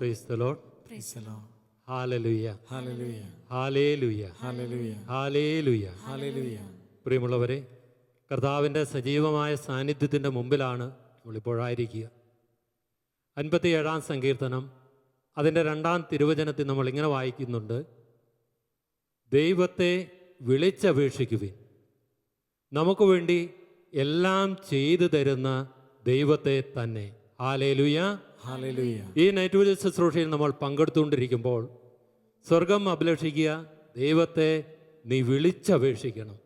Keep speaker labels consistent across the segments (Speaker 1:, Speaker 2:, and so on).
Speaker 1: Praise the Lord.
Speaker 2: Praise the Lord.
Speaker 1: Hallelujah.
Speaker 2: Hallelujah.
Speaker 1: Hallelujah.
Speaker 2: Hallelujah.
Speaker 1: Hallelujah.
Speaker 2: Hallelujah.
Speaker 1: പ്രിയമുള്ളവരെ, കർത്താവിൻ്റെ സജീവമായ സാന്നിധ്യത്തിൻ്റെ മുമ്പിലാണ് നമ്മളിപ്പോഴായിരിക്കുക. 57-ാം സങ്കീർത്തനം അതിൻ്റെ 2-ാം തിരുവചനത്തിൽ നമ്മൾ ഇങ്ങനെ വായിക്കുന്നുണ്ട്: ദൈവത്തെ വിളിച്ചപേക്ഷിക്കുവിൻ, നമുക്ക് വേണ്ടി എല്ലാം ചെയ്തു തരുന്ന ദൈവത്തെ തന്നെ. ഹല്ലേലൂയ.
Speaker 2: ഹല്ലേലൂയ.
Speaker 1: ഈ നൈറ്റ് വിസിറ്റ് ശുശ്രൂഷയിൽ നമ്മൾ പങ്കെടുത്തുകൊണ്ടിരിക്കുമ്പോൾ സ്വർഗം അഭിലഷിക്കുക, ദൈവത്തെ നീ വിളിച്ചപേക്ഷിക്കണം.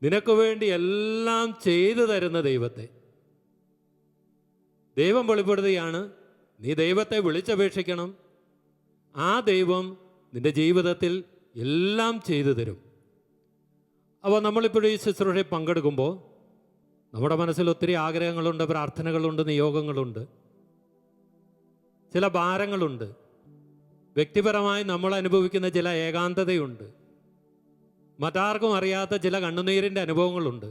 Speaker 1: നിനക്ക് വേണ്ടി എല്ലാം ചെയ്തു തരുന്ന ദൈവത്തെ ദൈവം വെളിപ്പെടുത്തുകയാണ്. നീ ദൈവത്തെ വിളിച്ചപേക്ഷിക്കണം. ആ ദൈവം നിന്റെ ജീവിതത്തിൽ എല്ലാം ചെയ്തു തരും. അപ്പോൾ നമ്മളിപ്പോഴും ഈ ശുശ്രൂഷയിൽ പങ്കെടുക്കുമ്പോൾ നമ്മുടെ മനസ്സിൽ ഒത്തിരി ആഗ്രഹങ്ങളുണ്ട്, പ്രാർത്ഥനകളുണ്ട്, നിയോഗങ്ങളുണ്ട്, ചില ഭാരങ്ങളുണ്ട്, വ്യക്തിപരമായി നമ്മൾ അനുഭവിക്കുന്ന ചില ഏകാന്തതയുണ്ട്, മറ്റാർക്കും അറിയാത്ത ചില കണ്ണുനീരിൻ്റെ അനുഭവങ്ങളുണ്ട്.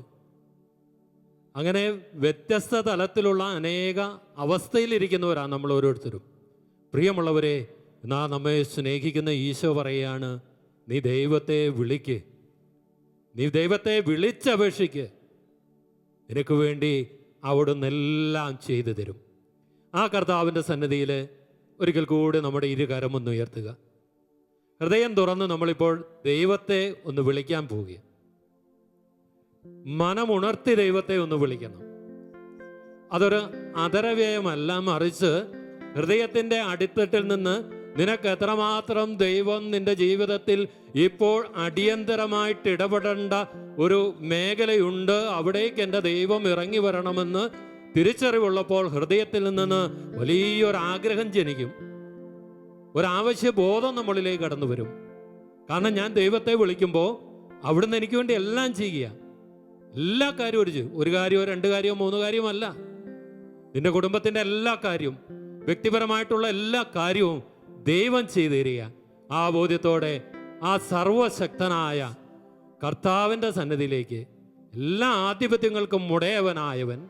Speaker 1: അങ്ങനെ വ്യത്യസ്ത തലത്തിലുള്ള അനേക അവസ്ഥയിലിരിക്കുന്നവരാണ് നമ്മൾ ഓരോരുത്തരും. പ്രിയമുള്ളവരെ, എന്നാൽ നമ്മെ സ്നേഹിക്കുന്ന ഈശോ പറയുകയാണ്, നീ ദൈവത്തെ വിളിക്ക്, നീ ദൈവത്തെ വിളിച്ചപേക്ഷിക്ക്, നിനക്ക് വേണ്ടി അവിടുന്ന് എല്ലാം ചെയ്തു തരും. ആ കർത്താവിൻ്റെ സന്നിധിയിൽ ഒരിക്കൽ കൂടി നമ്മുടെ ഇരുകരമൊന്ന് ഉയർത്തുക. ഹൃദയം തുറന്ന് നമ്മളിപ്പോൾ ദൈവത്തെ ഒന്ന് വിളിക്കാൻ പോവുക. മനമുണർത്തി ദൈവത്തെ ഒന്ന് വിളിക്കണം. അതൊരു അധരവ്യയമല്ല, മറിച്ച് ഹൃദയത്തിൻ്റെ അടിത്തട്ടിൽ നിന്ന് നിനക്ക് എത്രമാത്രം ദൈവം നിന്റെ ജീവിതത്തിൽ ഇപ്പോൾ അടിയന്തരമായിട്ട് ഇടപെടേണ്ട ഒരു മേഖലയുണ്ട്, അവിടേക്ക് എൻ്റെ ദൈവം ഇറങ്ങി വരണമെന്ന് തിരിച്ചറിവുള്ളപ്പോൾ ഹൃദയത്തിൽ നിന്ന് വലിയൊരാഗ്രഹം ജനിക്കും, ഒരാവശ്യബോധം നമ്മളിലേക്ക് കടന്നു വരും. കാരണം ഞാൻ ദൈവത്തെ വിളിക്കുമ്പോൾ അവിടുന്ന് എനിക്ക് വേണ്ടി എല്ലാം ചെയ്യുക. എല്ലാ കാര്യവും ഒരു കാര്യമോ 2 കാര്യമോ 3 കാര്യമോ അല്ല, നിന്റെ കുടുംബത്തിൻ്റെ എല്ലാ കാര്യവും, വ്യക്തിപരമായിട്ടുള്ള എല്ലാ കാര്യവും ദൈവം ചെയ്തു തരിക. ആ ബോധ്യത്തോടെ ആ സർവശക്തനായ കർത്താവിൻ്റെ സന്നിധിയിലേക്ക്, എല്ലാ ആധിപത്യങ്ങൾക്കും ഉടയവനായവൻ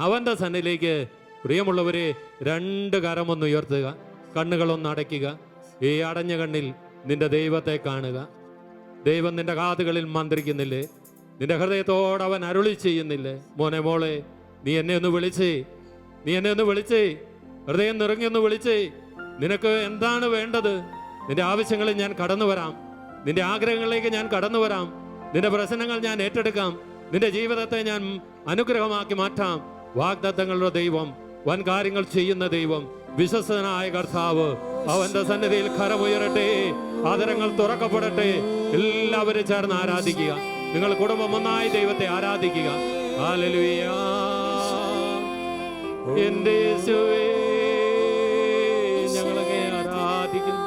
Speaker 1: അവൻ്റെ സന്നിധിയിലേക്ക് പ്രിയമുള്ളവരെ 2 കരമൊന്ന് ഉയർത്തുക, കണ്ണുകളൊന്ന് അടയ്ക്കുക. ഈ അടഞ്ഞ കണ്ണിൽ നിന്റെ ദൈവത്തെ കാണുക. ദൈവം നിന്റെ കാതുകളിൽ മന്ത്രിക്കുന്നില്ലേ? നിന്റെ ഹൃദയത്തോട് അവൻ അരുളി ചെയ്യുന്നില്ലേ? മോനെ മോളെ, നീ എന്നെ ഒന്ന് വിളിച്ചേ, നീ എന്നെ ഒന്ന് വിളിച്ചേ, ഹൃദയം നിറങ്ങി ഒന്ന് വിളിച്ചേ. നിനക്ക് എന്താണ് വേണ്ടത്? നിന്റെ ആവശ്യങ്ങളിൽ ഞാൻ കടന്നു വരാം, നിന്റെ ആഗ്രഹങ്ങളിലേക്ക് ഞാൻ കടന്നു വരാം, നിന്റെ പ്രശ്നങ്ങൾ ഞാൻ ഏറ്റെടുക്കാം, നിന്റെ ജീവിതത്തെ ഞാൻ അനുഗ്രഹമാക്കി മാറ്റാം. വാഗ്ദത്തങ്ങളുടെ ദൈവം, വൻ കാര്യങ്ങൾ ചെയ്യുന്ന ദൈവം, വിശ്വസ്തനായ കർത്താവ്, അവന്റെ സന്നിധിയിൽ കരമുയരട്ടെ, ആദരങ്ങൾ തുറക്കപ്പെടട്ടെ. എല്ലാവരും ചേർന്ന് ആരാധിക്കുക. നിങ്ങൾ കുടുംബം ഒന്നായി ദൈവത്തെ ആരാധിക്കുക. ഹല്ലേലൂയ. എൻ്റെ യേശുവേ, ഞങ്ങളെ ആരാധിക്കുന്നു.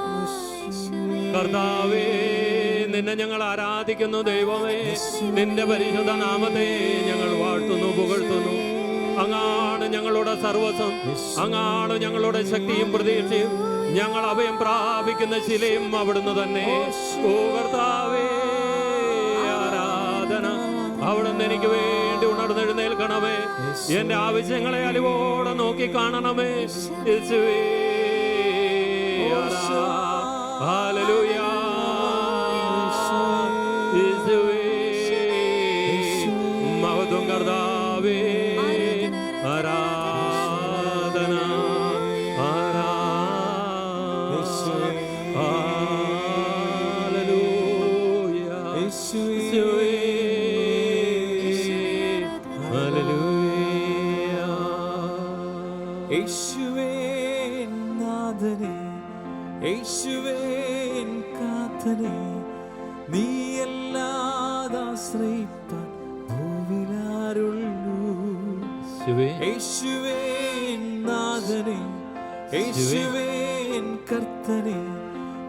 Speaker 1: കർത്താവേ, നിന്നെ ഞങ്ങൾ ആരാധിക്കുന്നു. ദൈവമേ, നിന്റെ പരിശുദ്ധ നാമത്തെ ഞങ്ങൾ വാഴ്ത്തുന്നു, പുകഴ്ത്തുന്നു. അങ്ങാണ് ഞങ്ങളുടെ സർവസ്വം, അങ്ങാണ് ഞങ്ങളുടെ ശക്തിയും പ്രതീക്ഷയും. ഞങ്ങൾ അഭയം പ്രാപിക്കുന്ന ശിലയും അവിടുന്ന് തന്നെ. ഓ കർത്താവേ, ആരാധന. അവിടുന്ന് എനിക്ക് വേണ്ടി ഉണർന്നെഴുന്നേൽക്കണമേ, എന്റെ ആവശ്യങ്ങളെ അലിവോടെ നോക്കി കാണണമേ. യേശുവേ, ഹല്ലേലൂയ. യേശുവേ, മഹത്വം കർത്താവേ, ആരാധന, ഹല്ലേലൂയ. യേശുവേ, ഹല്ലേലൂയ.
Speaker 2: യേശുവേ നാഥനേ, യേശുവേ കാത്തനേ, നീയല്ലാതെ ആശ്രയിപ്പാൻ ഭൂവിലാരുള്ളൂ. യേശുവേ നാഥനേ, യേശുവേ കർത്തനേ,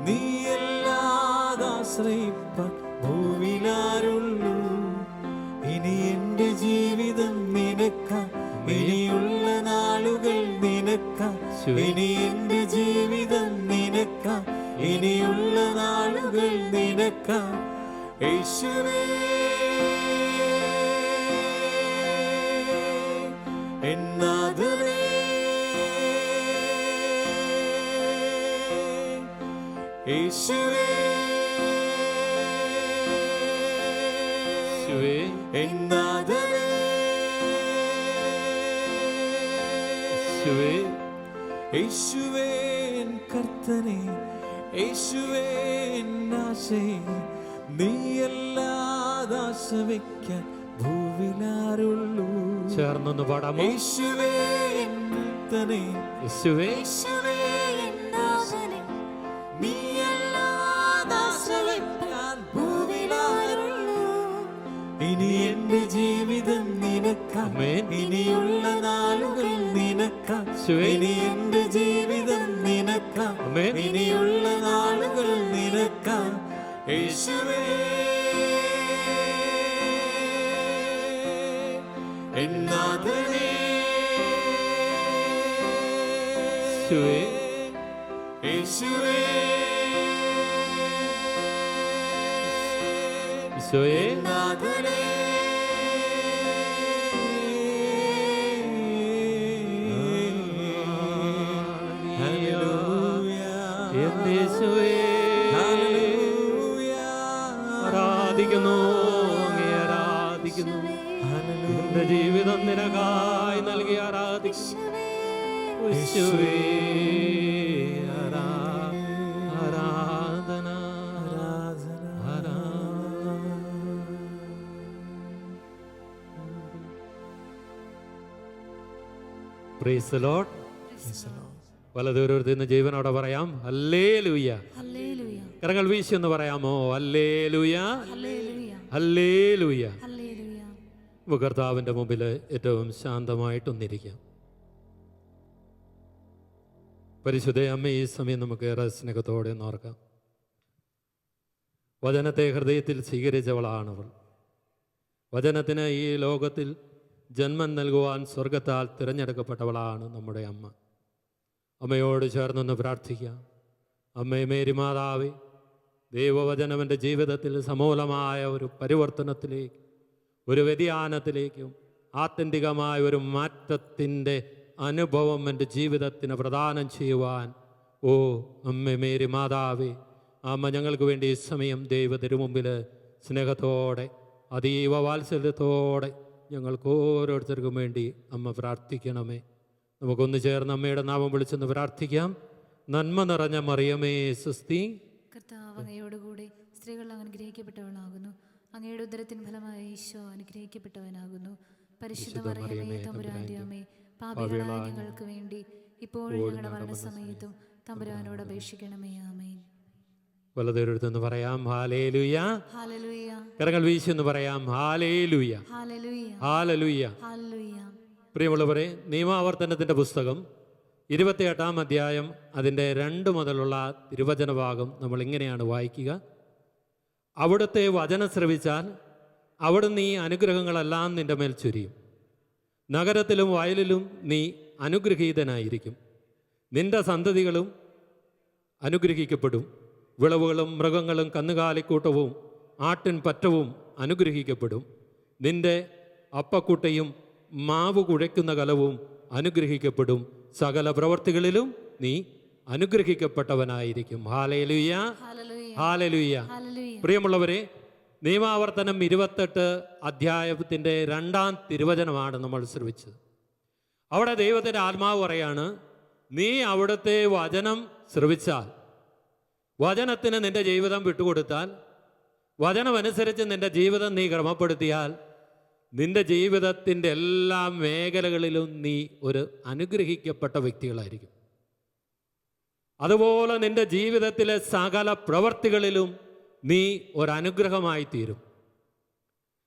Speaker 2: നീയല്ലാതെ ആശ്രയിപ്പാൻ ഭൂവിലാരുള്ളൂ. ഇനി എന്റെ ജീവിതം നിനക്കാ, ഇനിയുള്ള നാളുകൾ നിനക്കാ. ഇനി എന്റെ ജീവിതം നിനക്കാ, ഇനിയുള്ള നാളുകൾ നിനക്കാ. യേശുവേ എന്നാഥനേ, യേശുവേ
Speaker 1: യേശുവേ
Speaker 2: എന്നാഥനേ
Speaker 1: യേശുവേ
Speaker 2: യേശുവേ എൻ കർത്തനേ യേശുവേ എൻ ആശയേ നീയല്ലാതെ ആശ വയ്ക്കാൻ ഭൂവിലാരുള്ളൂ.
Speaker 1: ചേർന്നൊന്ന് പാടാമോ?
Speaker 2: യേശുവേ എൻ കർത്തനേ
Speaker 1: യേശുവേ
Speaker 2: യേശുവേ എൻ ആശയേ നീയല്ലാതെ ആശ വയ്ക്കാൻ ഭൂവിലാരുള്ളൂ. ഇനി എന്റെ ജീവിതം നിനക്കാ,
Speaker 1: ആമേൻ.
Speaker 2: ഇനിയുള്ള നാളുകൾ നിനക്കാ,
Speaker 1: യേശുവേ.
Speaker 2: ഇനി എന്റെ ജീവിതം നിനക്കാ,
Speaker 1: ആമേൻ.
Speaker 2: ഇനിയുള്ള നാളുകൾ നിനക്കാ. യേശുവേ എന്നാഥനേ
Speaker 1: യേശുവേ
Speaker 2: യേശുവേ
Speaker 1: യേശുവേ
Speaker 2: എന്നാഥനേ
Speaker 1: എന്റെ യേശുവേ ആരാധിക്കുന്നു, അങ്ങേ ആരാധിക്കുന്നു. എന്റെ ജീവിതം നിനക്കായി നൽകി ആരാധിക്കുന്നു. യേശുവേ ആരാധന പ്രൈസ് ദി ലോർഡ്. വലതുവരുന്ന ജീവനോടെ പറയാം ഹല്ലേലൂയ. കരങ്ങൾ വീശി എന്ന് പറയാമോ? Hallelujah hallelujah. കർത്താവിൻ്റെ മുമ്പിൽ ഏറ്റവും ശാന്തമായിട്ടൊന്നിരിക്കാം. പരിശുദ്ധ അമ്മ, ഈ സമയം നമുക്ക് ഏറെ സ്നേഹത്തോടെ ഓർക്കാം. വചനത്തെ ഹൃദയത്തിൽ സ്വീകരിച്ചവളാണവൾ. വചനത്തിന് ഈ ലോകത്തിൽ ജന്മം നൽകുവാൻ സ്വർഗത്താൽ തിരഞ്ഞെടുക്കപ്പെട്ടവളാണ് നമ്മുടെ അമ്മ. അമ്മയോട് ചേർന്നൊന്ന് പ്രാർത്ഥിക്കാം. അമ്മേ, മേരി മാതാവേ, ദൈവവചനം എൻ്റെ ജീവിതത്തിൽ സമൂലമായ ഒരു പരിവർത്തനത്തിലേക്ക്, ഒരു വ്യതിയാനത്തിലേക്കും ആത്യന്തികമായ ഒരു മാറ്റത്തിൻ്റെ അനുഭവം എൻ്റെ ജീവിതത്തിന് പ്രദാനം ചെയ്യുവാൻ ഓ അമ്മേ മേരി മാതാവേ, അമ്മ ഞങ്ങൾക്ക് വേണ്ടി ഈ സമയം ദൈവ തിരുമുമ്പിൽ സ്നേഹത്തോടെ അതീവ വാത്സല്യത്തോടെ ഞങ്ങൾക്ക് ഓരോരുത്തർക്കും വേണ്ടി അമ്മ പ്രാർത്ഥിക്കണമേ. നമുക്കൊന്ന് ചേർന്ന് അമ്മയുടെ നാമം വിളിച്ചൊന്ന് പ്രാർത്ഥിക്കാം. നന്മ നിറഞ്ഞ മറിയമേ സ്വസ്തി,
Speaker 3: കർത്താവ് അങ്ങയോടുകൂടെ സ്ത്രീകൾ അനുഗ്രഹിക്കപ്പെട്ടവളാകുന്നു. അങ്ങയുടെ ഉദരത്തിൻ ഫലമായ ഈശോ അനുഗ്രഹിക്കപ്പെട്ടവനാകുന്നു. പരിശുദ്ധ മറിയമേ തമ്പുരാന്റെ അമ്മേ, പാപികളായ ഞങ്ങൾക്ക് വേണ്ടി ഇപ്പോഴും ഞങ്ങളുടെ മരണസമയത്തും തമ്പുരാനോട് അപേക്ഷിക്കണമേ. ആമേൻ.
Speaker 1: വലതെടുത്തെന്ന് പറയാം ഹാലേലുയ.
Speaker 3: ഹല്ലേലൂയ
Speaker 1: കരങ്ങൾ വീശിയെന്ന് പറയാം ഹാലേലുയ
Speaker 3: ഹല്ലേലൂയ
Speaker 1: ഹാലലുയ.
Speaker 3: ഹല്ലേലൂയ.
Speaker 1: പ്രിയമുള്ളവരെ, നിയമാവർത്തനത്തിൻ്റെ പുസ്തകം 28-ാം അധ്യായം അതിൻ്റെ 2 മുതലുള്ള തിരുവചന ഭാഗം നമ്മൾ ഇങ്ങനെയാണ് വായിക്കുക. അവിടുത്തെ വചനം ശ്രവിച്ചാൽ അവിടുന്ന് ഈ അനുഗ്രഹങ്ങളെല്ലാം നിൻ്റെ മേൽ ചൊരിയും. നഗരത്തിലും വയലിലും നീ അനുഗ്രഹീതനായിരിക്കും. നിൻ്റെ സന്തതികളും അനുഗ്രഹിക്കപ്പെടും. വിളവുകളും മൃഗങ്ങളും കന്നുകാലിക്കൂട്ടവും ആട്ടിൻ പറ്റവും അനുഗ്രഹിക്കപ്പെടും. നിൻ്റെ അപ്പക്കുട്ടയും മാവ് കുഴയ്ക്കുന്ന കലവും അനുഗ്രഹിക്കപ്പെടും. സകല പ്രവർത്തികളിലും നീ അനുഗ്രഹിക്കപ്പെട്ടവനായിരിക്കും. Hallelujah hallelujah. പ്രിയമുള്ളവരെ, നിയമാവർത്തനം 28 അധ്യായത്തിൻ്റെ 2-ാം തിരുവചനമാണ് നമ്മൾ ശ്രമിച്ചത്. അവിടെ ദൈവത്തിൻ്റെ ആത്മാവ് പറയാണ്, നീ അവിടുത്തെ വചനം ശ്രവിച്ചാൽ, വചനത്തിന് നിൻ്റെ ജീവിതം വിട്ടുകൊടുത്താൽ, വചനമനുസരിച്ച് നിൻ്റെ ജീവിതം നീ ക്രമപ്പെടുത്തിയാൽ, നിൻ്റെ ജീവിതത്തിൻ്റെ എല്ലാ മേഖലകളിലും നീ ഒരു അനുഗ്രഹിക്കപ്പെട്ട വ്യക്തികളായിരിക്കും. അതുപോലെ നിൻ്റെ ജീവിതത്തിലെ സകല പ്രവർത്തികളിലും നീ ഒരനുഗ്രഹമായി തീരും.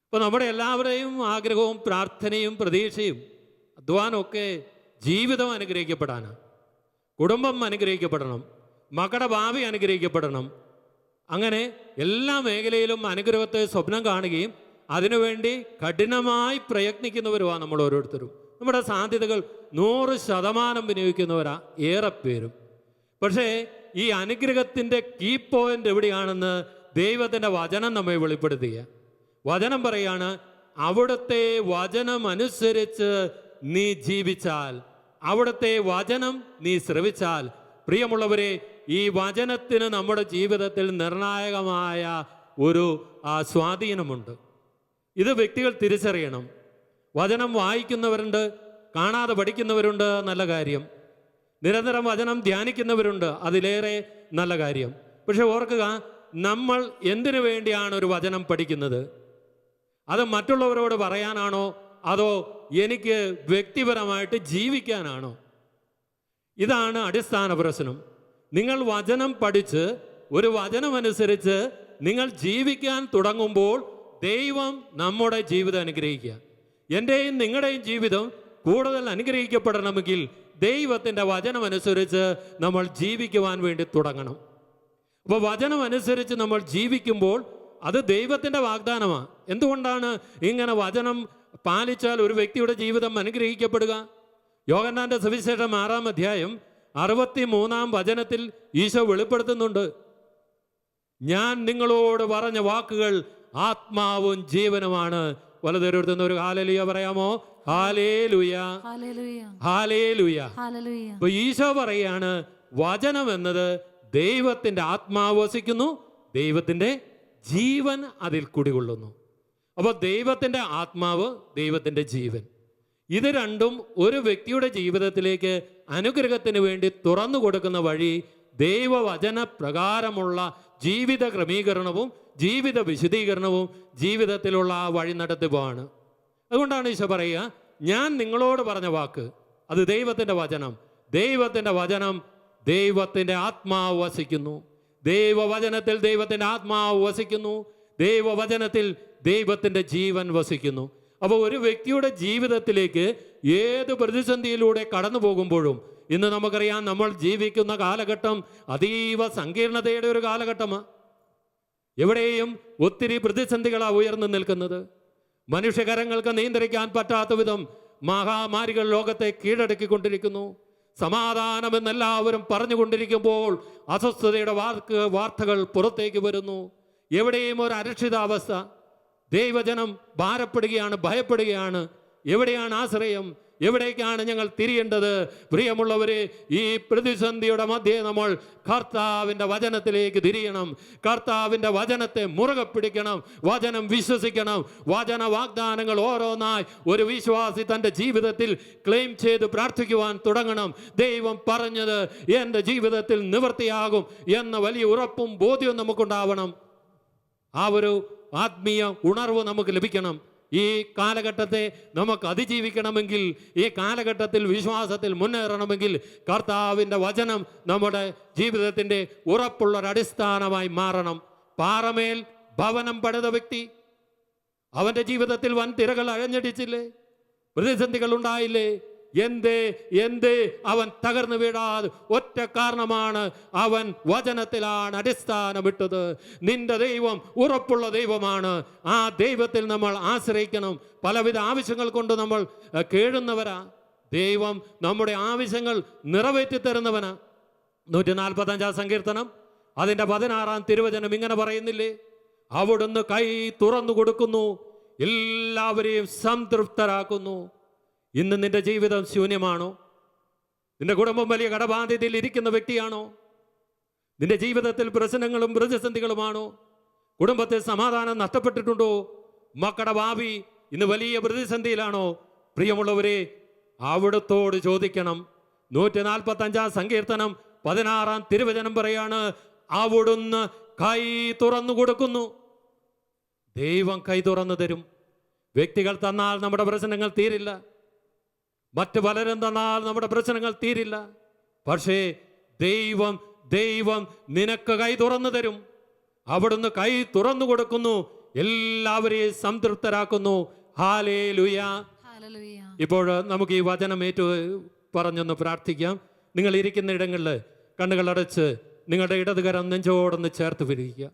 Speaker 1: ഇപ്പോൾ നമ്മുടെ എല്ലാവരുടെയും ആഗ്രഹവും പ്രാർത്ഥനയും പ്രതീക്ഷയും അധ്വാനമൊക്കെ ജീവിതം അനുഗ്രഹിക്കപ്പെടാനാണ്. കുടുംബം അനുഗ്രഹിക്കപ്പെടണം, മക്കളുടെ ഭാവി അനുഗ്രഹിക്കപ്പെടണം. അങ്ങനെ എല്ലാ മേഖലയിലും അനുഗ്രഹത്തെ സ്വപ്നം കാണുകയും അതിനുവേണ്ടി കഠിനമായി പ്രയത്നിക്കുന്നവരുമാണ് നമ്മൾ ഓരോരുത്തരും. നമ്മുടെ സാധ്യതകൾ 100% വിനിയോഗിക്കുന്നവരാ ഏറെ പേരും. പക്ഷേ ഈ അനുഗ്രഹത്തിൻ്റെ കീ പോയിന്റ് എവിടെയാണെന്ന് ദൈവത്തിൻ്റെ വചനം നമ്മെ വെളിപ്പെടുത്തുക. വചനം പറയാണ്, അവിടുത്തെ വചനം അനുസരിച്ച് നീ ജീവിച്ചാൽ, അവിടുത്തെ വചനം നീ ശ്രവിച്ചാൽ, പ്രിയമുള്ളവരെ, ഈ വചനത്തിന് നമ്മുടെ ജീവിതത്തിൽ നിർണായകമായ ഒരു സ്വാധീനമുണ്ട്. ഇത് വ്യക്തികൾ തിരിച്ചറിയണം. വചനം വായിക്കുന്നവരുണ്ട്, കാണാതെ പഠിക്കുന്നവരുണ്ട്, നല്ല കാര്യം. നിരന്തരം വചനം ധ്യാനിക്കുന്നവരുണ്ട്, അതിലേറെ നല്ല കാര്യം. പക്ഷെ ഓർക്കുക, നമ്മൾ എന്തിനു വേണ്ടിയാണ് ഒരു വചനം പഠിക്കുന്നത്? അത് മറ്റുള്ളവരോട് പറയാനാണോ, അതോ എനിക്ക് വ്യക്തിപരമായിട്ട് ജീവിക്കാനാണോ? ഇതാണ് അടിസ്ഥാന പ്രശ്നം. നിങ്ങൾ വചനം പഠിച്ച് ഒരു വചനമനുസരിച്ച് നിങ്ങൾ ജീവിക്കാൻ തുടങ്ങുമ്പോൾ ദൈവം നമ്മുടെ ജീവിതം അനുഗ്രഹിക്കുക. എൻ്റെയും നിങ്ങളുടെയും ജീവിതം കൂടുതൽ അനുഗ്രഹിക്കപ്പെടണമെങ്കിൽ ദൈവത്തിൻ്റെ വചനമനുസരിച്ച് നമ്മൾ ജീവിക്കുവാൻ വേണ്ടി തുടങ്ങണം. അപ്പോൾ വചനമനുസരിച്ച് നമ്മൾ ജീവിക്കുമ്പോൾ അത് ദൈവത്തിൻ്റെ വാഗ്ദാനമാണ്. എന്തുകൊണ്ടാണ് ഇങ്ങനെ വചനം പാലിച്ചാൽ ഒരു വ്യക്തിയുടെ ജീവിതം അനുഗ്രഹിക്കപ്പെടുക? യോഹന്നാന്റെ സുവിശേഷം 6-ാം അധ്യായം 63-ാം വചനത്തിൽ ഈശോ വെളിപ്പെടുത്തുന്നുണ്ട്, ഞാൻ നിങ്ങളോട് പറഞ്ഞ വാക്കുകൾ ആത്മാവും ജീവനുമാണ്. വലതുരുത്തുന്ന ഒരു ഹല്ലേലൂയ പറയാമോ? Hallelujah, hallelujah. അപ്പൊ ഈശോ പറയാണ്, വചനം എന്നത് ദൈവത്തിന്റെ ആത്മാവ് വസിക്കുന്നു, ദൈവത്തിന്റെ ജീവൻ അതിൽ കുടികൊള്ളുന്നു. അപ്പോൾ ദൈവത്തിന്റെ ആത്മാവ്, ദൈവത്തിന്റെ ജീവൻ, ഇത് രണ്ടും ഒരു വ്യക്തിയുടെ ജീവിതത്തിലേക്ക് അനുഗ്രഹത്തിന് വേണ്ടി തുറന്നു കൊടുക്കുന്ന വഴി ദൈവവചന പ്രകാരമുള്ള ജീവിത ക്രമീകരണവും ജീവിത വിശദീകരണവും ജീവിതത്തിലുള്ള ആ വഴി നടത്തിപ്പാണ്. അതുകൊണ്ടാണ് ഈശോ പറയുക, ഞാൻ നിങ്ങളോട് പറഞ്ഞ വാക്ക് അത് ദൈവത്തിൻ്റെ വചനം. ദൈവത്തിൻ്റെ വചനം, ദൈവത്തിൻ്റെ ആത്മാവ് വസിക്കുന്നു. ദൈവവചനത്തിൽ ദൈവത്തിൻ്റെ ആത്മാവ് വസിക്കുന്നു. ദൈവവചനത്തിൽ ദൈവത്തിൻ്റെ ജീവൻ വസിക്കുന്നു. അപ്പോൾ ഒരു വ്യക്തിയുടെ ജീവിതത്തിലേക്ക് ഏത് പ്രതിസന്ധിയിലൂടെ കടന്നു പോകുമ്പോഴും, ഇന്ന് നമുക്കറിയാം നമ്മൾ ജീവിക്കുന്ന കാലഘട്ടം അതീവ സങ്കീർണതയുടെ ഒരു കാലഘട്ടമാണ്. എവിടെയും ഒത്തിരി പ്രതിസന്ധികളാണ് ഉയർന്നു നിൽക്കുന്നത്. മനുഷ്യകരങ്ങൾക്ക് നിയന്ത്രിക്കാൻ പറ്റാത്ത വിധം മഹാമാരികൾ ലോകത്തെ കീഴടക്കിക്കൊണ്ടിരിക്കുന്നു. സമാധാനമെന്നെല്ലാവരും പറഞ്ഞുകൊണ്ടിരിക്കുമ്പോൾ അസ്വസ്ഥതയുടെ വാർത്തകൾ പുറത്തേക്ക് വരുന്നു. എവിടെയും ഒരു അരക്ഷിതാവസ്ഥ. ദൈവജനം ഭാരപ്പെടുകയാണ്, ഭയപ്പെടുകയാണ്. എവിടെയാണ് ആശ്രയം? എവിടേക്കാണ് ഞങ്ങൾ തിരിയേണ്ടത്? പ്രിയമുള്ളവരെ, ഈ പ്രതിസന്ധിയുടെ മധ്യേ നമ്മൾ കർത്താവിൻ്റെ വചനത്തിലേക്ക് തിരിയണം. കർത്താവിൻ്റെ വചനത്തെ മുറുകെ പിടിക്കണം. വചനം വിശ്വസിക്കണം. വചന വാഗ്ദാനങ്ങൾ ഓരോന്നായി ഒരു വിശ്വാസി തൻ്റെ ജീവിതത്തിൽ ക്ലെയിം ചെയ്ത് പ്രാർത്ഥിക്കുവാൻ തുടങ്ങണം. ദൈവം പറഞ്ഞത് എൻ്റെ ജീവിതത്തിൽ നിവൃത്തിയാകും എന്ന വലിയ ഉറപ്പും ബോധ്യവും നമുക്കുണ്ടാവണം. ആ ഒരു ആത്മീയ ഉണർവ് നമുക്ക് ലഭിക്കണം. ഈ കാലഘട്ടത്തെ നമുക്ക് അതിജീവിക്കണമെങ്കിൽ, ഈ കാലഘട്ടത്തിൽ വിശ്വാസത്തിൽ മുന്നേറണമെങ്കിൽ കർത്താവിൻ്റെ വചനം നമ്മുടെ ജീവിതത്തിൻ്റെ ഉറപ്പുള്ളൊരടിസ്ഥാനമായി മാറണം. പാറമേൽ ഭവനം പണിത വ്യക്തി, അവൻ്റെ ജീവിതത്തിൽ വൻ തിരകൾ അഴഞ്ഞടിച്ചില്ലേ? പ്രതിസന്ധികൾ ഉണ്ടായില്ലേ? എന്തേ അവൻ തകർന്നു വീഴാതെ ഒറ്റ കാരണമാണ്, അവൻ വചനത്തിലാണ് അടിസ്ഥാനമിട്ടത്. നിന്റെ ദൈവം ഉറപ്പുള്ള ദൈവമാണ്. ആ ദൈവത്തിൽ നമ്മൾ ആശ്രയിക്കണം. പലവിധ ആവശ്യങ്ങൾ കൊണ്ട് നമ്മൾ കേഴുന്നവരാ. ദൈവം നമ്മുടെ ആവശ്യങ്ങൾ നിറവേറ്റി തരുന്നവനാ. 145-ാം സങ്കീർത്തനം അതിൻ്റെ 16-ാം തിരുവചനം ഇങ്ങനെ പറയുന്നില്ലേ? അവിടുന്ന് കൈ തുറന്നു കൊടുക്കുന്നു, എല്ലാവരെയും സംതൃപ്തരാക്കുന്നു. ഇന്ന് നിന്റെ ജീവിതം ശൂന്യമാണോ? നിന്റെ കുടുംബം വലിയ കടബാധ്യതയിൽ ഇരിക്കുന്ന വ്യക്തിയാണോ? നിന്റെ ജീവിതത്തിൽ പ്രശ്നങ്ങളും പ്രതിസന്ധികളുമാണോ? കുടുംബത്തിൽ സമാധാനം നഷ്ടപ്പെട്ടിട്ടുണ്ടോ? മക്കളുടെ ഭാവി ഇന്ന് വലിയ പ്രതിസന്ധിയിലാണോ? പ്രിയമുള്ളവരെ, അവിടുത്തോട് ചോദിക്കണം. 145-ാം സങ്കീർത്തനം 16-ാം തിരുവചനം പറയാണ്, അവിടുന്ന് കൈ തുറന്നു കൊടുക്കുന്നു. ദൈവം കൈ തുറന്നു തരും. വ്യക്തികൾ തന്നാൽ നമ്മുടെ പ്രശ്നങ്ങൾ തീരില്ല. മറ്റു പലരും തന്നാൽ നമ്മുടെ പ്രശ്നങ്ങൾ തീരില്ല. പക്ഷേ ദൈവം നിനക്ക് കൈ തുറന്നു തരും. അവിടുന്ന് കൈ തുറന്നു കൊടുക്കുന്നു, എല്ലാവരെയും സംതൃപ്തരാക്കുന്നു. ഹല്ലേലൂയ. ഇപ്പോൾ നമുക്ക് ഈ വചനം പറഞ്ഞൊന്ന് പ്രാർത്ഥിക്കാം. നിങ്ങൾ ഇരിക്കുന്ന ഇടങ്ങളിൽ കണ്ണുകളടച്ച് നിങ്ങളുടെ ഇടതുകരം നെഞ്ചോടൊന്ന് ചേർത്ത് പിടിക്കുക.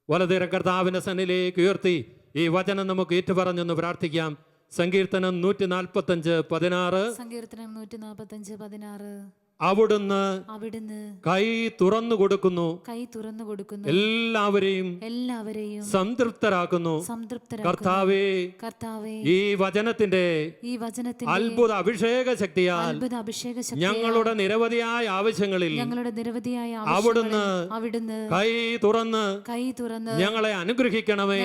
Speaker 1: വലതുകരം കർത്താവിന്റെ സന്നിധിയിലേക്ക് ഉയർത്തി ഈ വചനം നമുക്ക് ഏറ്റുപറഞ്ഞൊന്ന് പ്രാർത്ഥിക്കാം. സങ്കീർത്തനം 145:16. അവിടുന്ന്
Speaker 3: അവിടുന്ന്
Speaker 1: കൈ തുറന്നു കൊടുക്കുന്നു,
Speaker 3: കൈ തുറന്നു കൊടുക്കുന്നു,
Speaker 1: എല്ലാവരെയും സംതൃപ്തരാക്കുന്നു. കർത്താവേ,
Speaker 3: കർത്താവേ,
Speaker 1: ഈ വചനത്തിന്റെ അത്ഭുത അഭിഷേക ശക്തിയാൽ ഞങ്ങളുടെ നിരവധിയായ ആവശ്യങ്ങളിൽ അവിടുന്ന് കൈ തുറന്ന് ഞങ്ങളെ അനുഗ്രഹിക്കണമേ.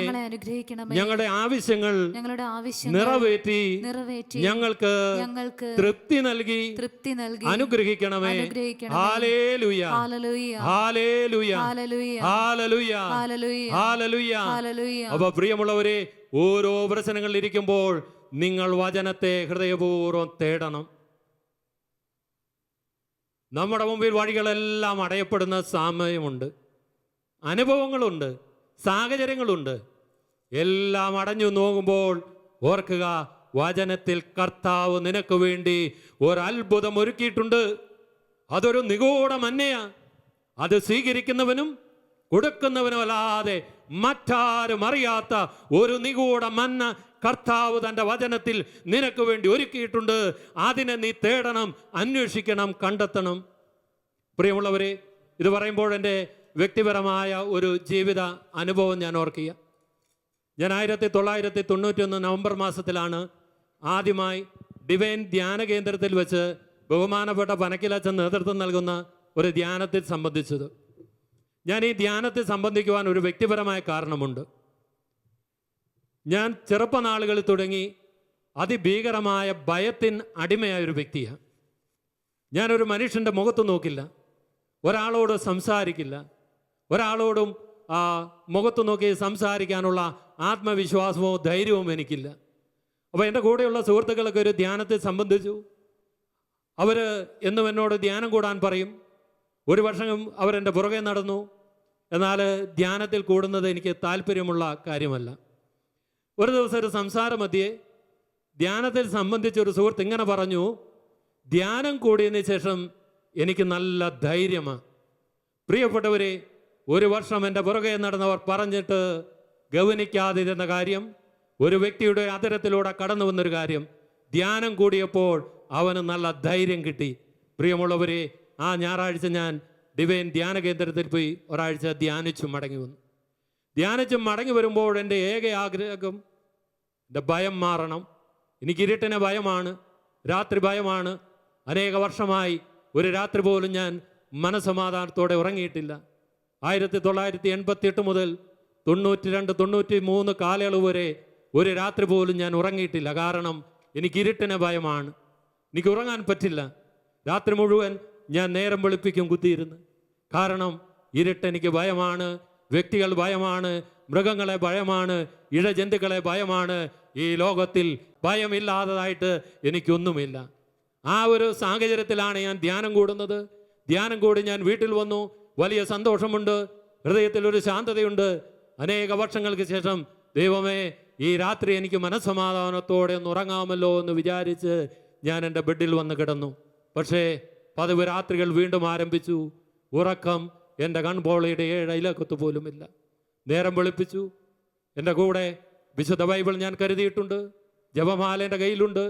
Speaker 1: ഞങ്ങളുടെ ആവശ്യങ്ങൾ നിറവേറ്റി ഞങ്ങൾക്ക് തൃപ്തി നൽകി അനുഗ്രഹിക്കണമേ. Hallelujah, hallelujah, hallelujah, hallelujah. അപ്പൊ പ്രിയമുള്ളവരെ, ഓരോ പ്രശ്നങ്ങളിൽ ഇരിക്കുമ്പോൾ നിങ്ങൾ വചനത്തെ ഹൃദയപൂർവ്വം തേടണം. നമ്മുടെ മുമ്പിൽ വഴികളെല്ലാം അടയപ്പെടുന്ന സമയമുണ്ട്, അനുഭവങ്ങളുണ്ട്, സാഹചര്യങ്ങളുണ്ട്. എല്ലാം അടഞ്ഞു നോക്കുമ്പോൾ ഓർക്കുക, വചനത്തിൽ കർത്താവ് നിനക്ക് വേണ്ടി ഒരത്ഭുതം ഒരുക്കിയിട്ടുണ്ട്. അതൊരു നിഗൂഢ മന്നയാ. അത് സ്വീകരിക്കുന്നവനും കൊടുക്കുന്നവനും അല്ലാതെ മറ്റാരും അറിയാത്ത ഒരു നിഗൂഢ മന്ന കർത്താവ് തൻ്റെ വചനത്തിൽ നിനക്ക് വേണ്ടി ഒരുക്കിയിട്ടുണ്ട്. അതിനെ നീ തേടണം, അന്വേഷിക്കണം, കണ്ടെത്തണം. പ്രിയമുള്ളവരെ, ഇത് പറയുമ്പോൾ എൻ്റെ വ്യക്തിപരമായ ഒരു ജീവിത അനുഭവം ഞാൻ ഓർക്കുക. ഞാൻ 1991 നവംബർ മാസത്തിലാണ് ആദ്യമായി ഡിവൈൻ ധ്യാന കേന്ദ്രത്തിൽ വെച്ച് ബഹുമാനപ്പെട്ട പനക്കിലച്ചൻ നേതൃത്വം നൽകുന്ന ഒരു ധ്യാനത്തിൽ സംബന്ധിച്ചത്. ഞാൻ ഈ ധ്യാനത്തിൽ സംബന്ധിക്കുവാൻ ഒരു വ്യക്തിപരമായ കാരണമുണ്ട്. ഞാൻ ചെറുപ്പനാളുകളിൽ തുടങ്ങി അതിഭീകരമായ ഭയത്തിന് അടിമയായ ഒരു വ്യക്തിയാണ്. ഞാനൊരു മനുഷ്യൻ്റെ മുഖത്ത് നോക്കില്ല, ഒരാളോട് സംസാരിക്കില്ല, ഒരാളോടും മുഖത്ത് നോക്കി സംസാരിക്കാനുള്ള ആത്മവിശ്വാസമോ ധൈര്യവും എനിക്കില്ല. അപ്പോൾ എൻ്റെ കൂടെയുള്ള സുഹൃത്തുക്കളൊക്കെ ഒരു ധ്യാനത്തെ സംബന്ധിച്ചു. അവർ എന്നും എന്നോട് ധ്യാനം കൂടാൻ പറയും. ഒരു വർഷം അവരെൻ്റെ പുറകെ നടന്നു. എന്നാൽ ധ്യാനത്തിൽ കൂടുന്നത് എനിക്ക് താല്പര്യമുള്ള കാര്യമല്ല. ഒരു ദിവസം ഒരു സംസാരമധ്യേ ധ്യാനത്തിൽ സംബന്ധിച്ചൊരു സുഹൃത്ത് ഇങ്ങനെ പറഞ്ഞു, ധ്യാനം കൂടിയതിന് ശേഷം എനിക്ക് നല്ല ധൈര്യമാണ്. പ്രിയപ്പെട്ടവരെ, ഒരു വർഷം എൻ്റെ പുറകെ നടന്നവർ പറഞ്ഞിട്ട് ഗൗനിക്കാതിരുന്ന കാര്യം, ഒരു വ്യക്തിയുടെ അതരത്തിലൂടെ കടന്നു വന്നൊരു കാര്യം, ധ്യാനം കൂടിയപ്പോൾ അവന് നല്ല ധൈര്യം കിട്ടി. പ്രിയമുള്ളവരെ, ആ ഞായറാഴ്ച ഞാൻ ഡിവൈൻ ധ്യാന കേന്ദ്രത്തിൽ പോയി ഒരാഴ്ച ധ്യാനിച്ചു മടങ്ങി വന്നു. ധ്യാനിച്ച് മടങ്ങി വരുമ്പോൾ എൻ്റെ ഏക ആഗ്രഹം എൻ്റെ ഭയം മാറണം. എനിക്ക് ഇരുട്ടിനെ ഭയമാണ്, രാത്രി ഭയമാണ്. അനേക വർഷമായി ഒരു രാത്രി പോലും ഞാൻ മനസമാധാനത്തോടെ ഉറങ്ങിയിട്ടില്ല. 1988 മുതൽ 92, 93 കാലയളവ് വരെ ഒരു രാത്രി പോലും ഞാൻ ഉറങ്ങിയിട്ടില്ല. കാരണം എനിക്ക് ഇരുട്ടിനെ ഭയമാണ്, എനിക്ക് ഉറങ്ങാൻ പറ്റില്ല. രാത്രി മുഴുവൻ ഞാൻ നേരം വെളുപ്പിക്കും കുത്തിയിരുന്ന്. കാരണം ഇരുട്ടെനിക്ക് ഭയമാണ്, വ്യക്തികൾ ഭയമാണ്, മൃഗങ്ങളെ ഭയമാണ്, ഇഴജന്തുക്കളെ ഭയമാണ്. ഈ ലോകത്തിൽ ഭയമില്ലാത്തതായിട്ട് എനിക്കൊന്നുമില്ല. ആ ഒരു സാഹചര്യത്തിലാണ് ഞാൻ ധ്യാനം കൂടുന്നത്. ധ്യാനം കൂടി ഞാൻ വീട്ടിൽ വന്നു. വലിയ സന്തോഷമുണ്ട്, ഹൃദയത്തിൽ ഒരു ശാന്തതയുണ്ട്. അനേക വർഷങ്ങൾക്ക് ശേഷം ദൈവമേ, ഈ രാത്രി എനിക്ക് മനസ്സമാധാനത്തോടെ ഒന്ന് ഉറങ്ങാമല്ലോ എന്ന് വിചാരിച്ച് ഞാൻ എൻ്റെ ബെഡിൽ വന്ന് കിടന്നു. പക്ഷേ പതിവ് രാത്രികൾ വീണ്ടും ആരംഭിച്ചു. ഉറക്കം എൻ്റെ കൺപോളയുടെ 7 അയലക്കത്ത് പോലുമില്ല. നേരം വെളുപ്പിച്ചു. എൻ്റെ കൂടെ വിശുദ്ധ ബൈബിൾ ഞാൻ കരുതിയിട്ടുണ്ട്, ജപമാല എൻ്റെ കയ്യിലുണ്ട്.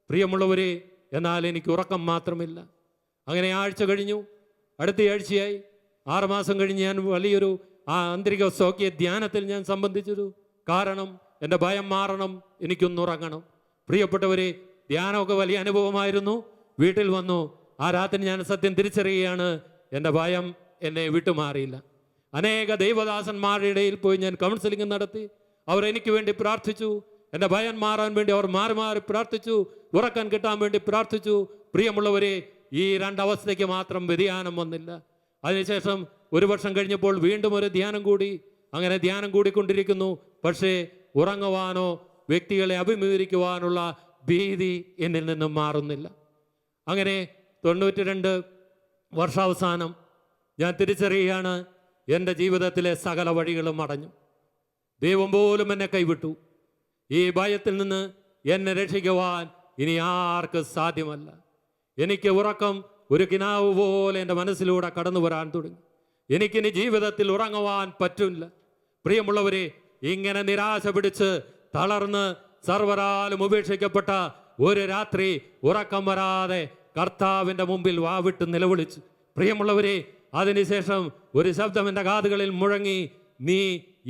Speaker 1: പ്രിയമുള്ളവരെ, എന്നാൽ എനിക്ക് ഉറക്കം മാത്രമില്ല. അങ്ങനെ ആഴ്ച കഴിഞ്ഞു, അടുത്ത ആഴ്ചയായി. 6 മാസം കഴിഞ്ഞ് ഞാൻ വലിയൊരു ആന്തരിക സൗഖ്യ ധ്യാനത്തിൽ ഞാൻ സംബന്ധിച്ചത്. കാരണം എൻ്റെ ഭയം മാറണം, എനിക്കൊന്നുറങ്ങണം. പ്രിയപ്പെട്ടവരെ, ധ്യാനമൊക്കെ വലിയ അനുഭവമായിരുന്നു. വീട്ടിൽ വന്നു. ആ രാത്രി ഞാൻ സത്യം തിരിച്ചറിയുകയാണ്, എൻ്റെ ഭയം എന്നെ വിട്ടുമാറിയില്ല. അനേക ദൈവദാസന്മാരുടെ ഇടയിൽ പോയി ഞാൻ കൗൺസിലിംഗ് നടത്തി. അവർ എനിക്ക് വേണ്ടി പ്രാർത്ഥിച്ചു. എൻ്റെ ഭയം മാറാൻ വേണ്ടി അവർ മാറി മാറി പ്രാർത്ഥിച്ചു. ഉറക്കാൻ കിട്ടാൻ വേണ്ടി പ്രാർത്ഥിച്ചു. പ്രിയമുള്ളവരെ, ഈ 2 അവസ്ഥയ്ക്ക് മാത്രം വ്യതിയാനം വന്നില്ല. അതിനുശേഷം ഒരു വർഷം കഴിഞ്ഞപ്പോൾ വീണ്ടും ഒരു ധ്യാനം കൂടി. അങ്ങനെ ധ്യാനം കൂടിക്കൊണ്ടിരിക്കുന്നു. പക്ഷേ ഉറങ്ങുവാനോ വ്യക്തികളെ അഭിമുഖീകരിക്കുവാനുള്ള ഭീതി എന്നിൽ നിന്നും മാറുന്നില്ല. അങ്ങനെ 92 വർഷാവസാനം ഞാൻ തിരിച്ചറിയുകയാണ്, എൻ്റെ ജീവിതത്തിലെ സകല വഴികളും അടഞ്ഞു. ദൈവം പോലും എന്നെ കൈവിട്ടു. ഈ ഭയത്തിൽ നിന്ന് എന്നെ രക്ഷിക്കുവാൻ ഇനി ആർക്ക് സാധ്യമല്ല. എനിക്ക് ഉറക്കം ഒരു കിനാവ് പോലെ എൻ്റെ മനസ്സിലൂടെ കടന്നു വരാൻ തുടങ്ങി. എനിക്കിനി ജീവിതത്തിൽ ഉറങ്ങുവാൻ പറ്റില്ല. പ്രിയമുള്ളവരെ, ഇങ്ങനെ നിരാശ പിടിച്ച് തളർന്ന് സർവരാലും ഉപേക്ഷിക്കപ്പെട്ട ഒരു രാത്രി ഉറക്കം വരാതെ കർത്താവിൻ്റെ മുമ്പിൽ വാവിട്ട് നിലവിളിച്ചു. പ്രിയമുള്ളവരെ, അതിനുശേഷം ഒരു ശബ്ദം എൻ്റെ കാതുകളിൽ മുഴങ്ങി, നീ